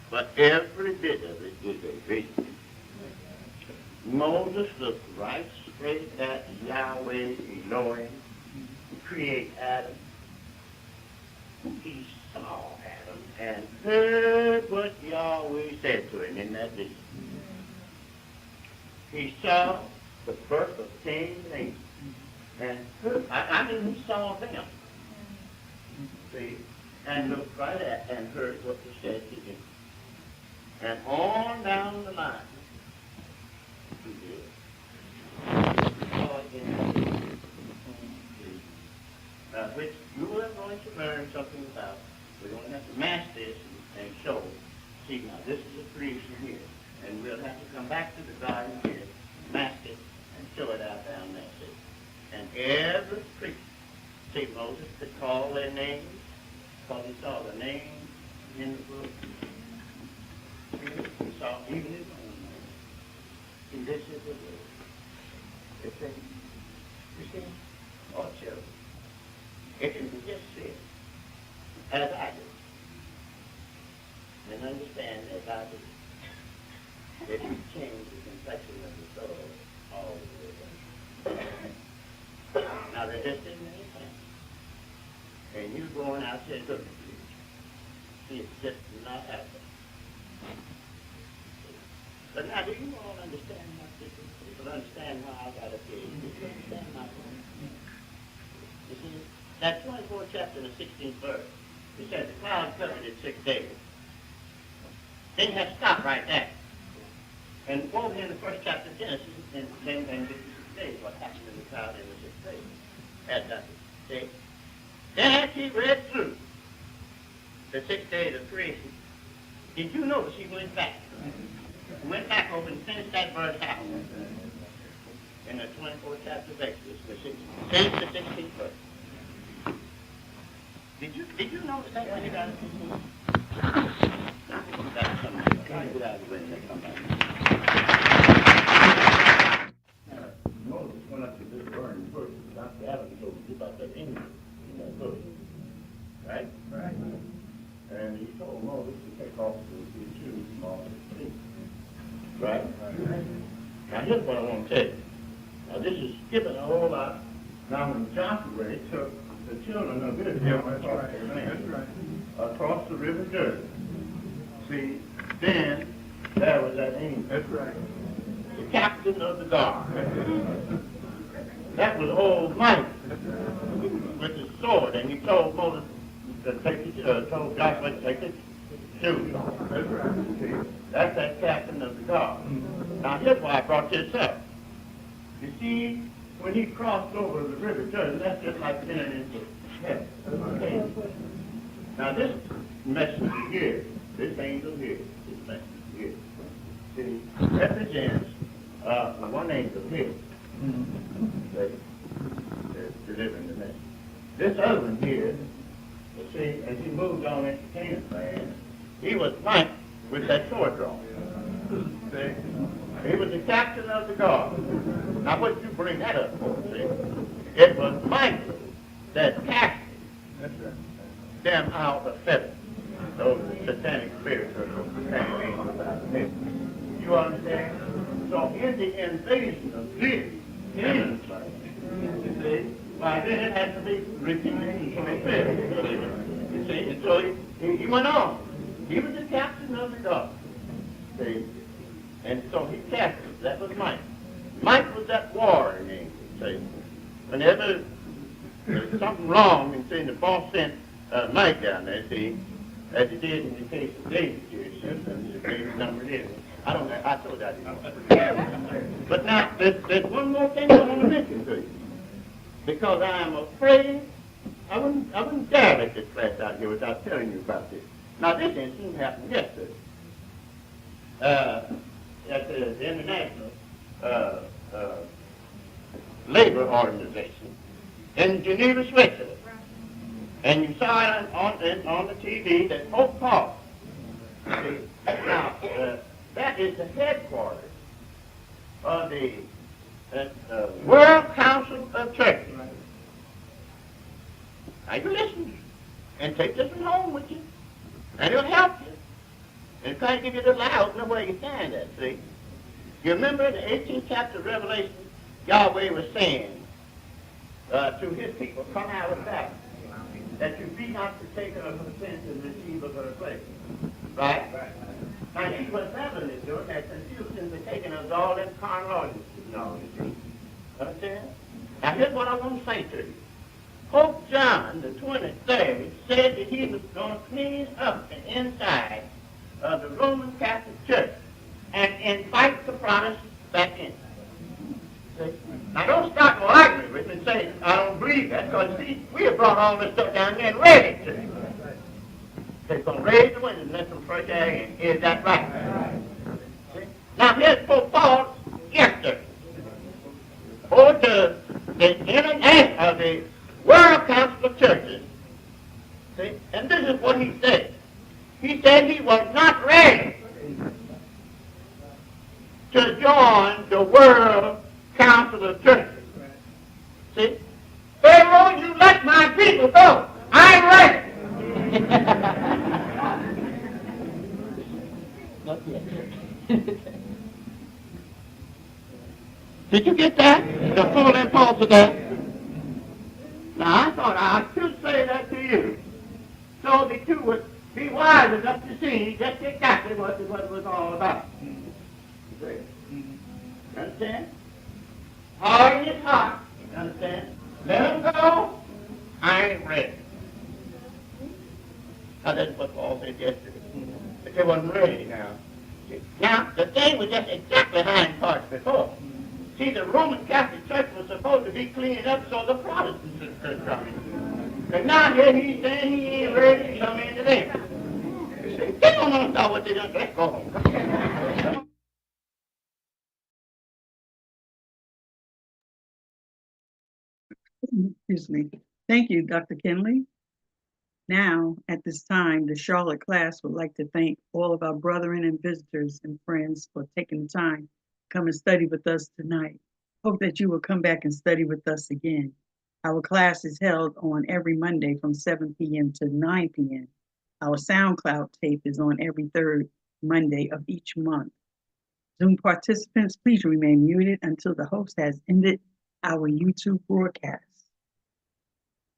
but every bit of it is a vision. Moses looked right straight at Yahweh, Elohim, who created Adam. He saw Adam and heard what Yahweh said to him in that vision. He saw the birth of Cain and Abel. And heard, he saw them. See? And looked right at and heard what was said to him. And on down the line, he did. Which you are going to learn something about. We're going to have to mask this and show. See, now this is a creation here. And we'll have to come back to the garden here, mask it, and show it out down there. See? And every creature, see, Moses could call their names, because he saw the name in the book. He saw even his own name. See, this is the word. It's a You see? Oh, children. If you can just sit as I do and understand as I do, that you change the complexion of the soul all the way down. Now, there just isn't anything. And you going out there looking for it. See, it's just not happening. But now, do you all understand my situation? People understand why I got up here. Do you understand my point? You see, that 24th chapter and the 16th verse, it says the cloud covered it 6 days. Then you have to stop right there. And over in the first chapter of Genesis, and then the 6 days, what happened in the cloud in the 6 days. That's nothing. See? Then after he read through the 6 days of creation, did you notice he went back? He went back over and finished that verse out in the 24th chapter of Exodus, finished the 16th verse. Did you notice that when you got it? That's something. Try to get out of the way and come back. Moses went up to this burning bush. Dr. Adams told you about that angel in that bush. Right? Right. And he told Moses to take off his shoes from off his feet. Right? Now here's what I want to tell you. Now this is skipping a whole lot. Now when Joshua took the children of Israel across the river Jordan, see, then there was that angel. That's right. The captain of the guard. That was old Mike with his sword, and he told Moses to take told Joshua to take his shoes off. That's right. See, that's that captain of the guard. Now here's why I brought this up. You see, when he crossed over the river Jordan, that's just like entering into heaven. Okay. Now this messenger here, this angel here, this messenger here, see, represents one angel here, delivering the message. This other one here, you see, as he moved on into Canaan's land, he was Mike with that sword drawn. See? He was the captain of the guard. Now, what did you bring that up for? See? It was Michael that cast them out of heaven. Those satanic spirits or those satanic angels. You understand? So, in the invasion of this Canaan's land, you see, why then it has to be repeated. You see, and so he went on. He was the captain of the guard. See? And so he cast it. That was Mike. Mike was that warring angel, see. Whenever there's something wrong in saying the boss sent Mike down there, see, as he did in the case of David here, the David number is. I don't know, I told that. But now, there's one more thing I want to mention to you. Because I am afraid, I wouldn't dare let this class out here without telling you about this. Now, this incident happened yesterday. At the International Labor Organization in Geneva, Switzerland. And you saw it on the TV that Pope Paul. Now, that is the headquarters of the World Council of Churches. Now you listen and take this one home with you, and it'll help you. And try to give you a little out of where you stand at, see? You remember in the 18th chapter of Revelation, Yahweh was saying to his people, come out of that, that you be not partaker of her sins and receive of her plague. Right? Now, see what Babylon is doing, that confusion is taking us all in carnal ordinances and all, you see. Understand? Now, here's what I want to say to you. Pope John, the 23rd, said that he was going to clean up the inside of the Roman Catholic Church and invite the Protestants back in. See? Now don't start no argument with me and say, I don't believe that, because see, we have brought all this stuff down there and read it to you. They're going to raise the windows and let them fresh air in. Is that right? See? Now here's Pope Paul yesterday. Or the World Council of Churches. See? And this is what he said. He said he was not ready to join the World Council of Churches. people go. I ain't ready. Not yet. Did you get that? The full impulse of that? Now, I thought I should say that to you, so that you would be wise enough to see just exactly what it was all about. See? Understand? Harden his heart. Understand? Let him go. I ain't ready. Now, that's what Paul said yesterday. But they wasn't ready now. Now, the thing was just exactly how in parts before. See, the Roman Catholic Church was supposed to be cleaning up so the Protestants could come in. But now here he's saying he ain't ready to come into them. You see, they don't know what they done. Let's go home. Excuse me. Thank you, Dr. Kinley. Now, at this time, the Charlotte class would like to thank all of our brethren and visitors and friends for taking the time to come and study with us tonight. Hope that you will come back and study with us again. Our class is held on every Monday from 7 p.m. to 9 p.m. Our SoundCloud tape is on every third Monday of each month. Zoom participants, please remain muted until the host has ended our YouTube broadcast.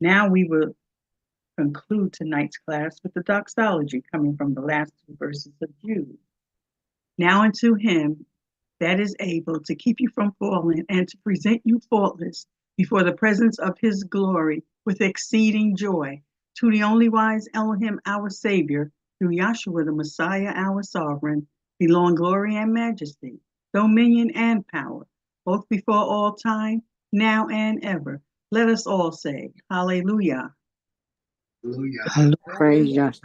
Now we will conclude tonight's class with the doxology coming from the last two verses of Jude. Now unto him that is able to keep you from falling and to present you faultless before the presence of his glory with exceeding joy, to the only wise Elohim, our Savior, through Yahshua the Messiah, our Sovereign, belong glory and majesty, dominion and power, both before all time, now and ever. Let us all say, Hallelujah. Praise Yahshua.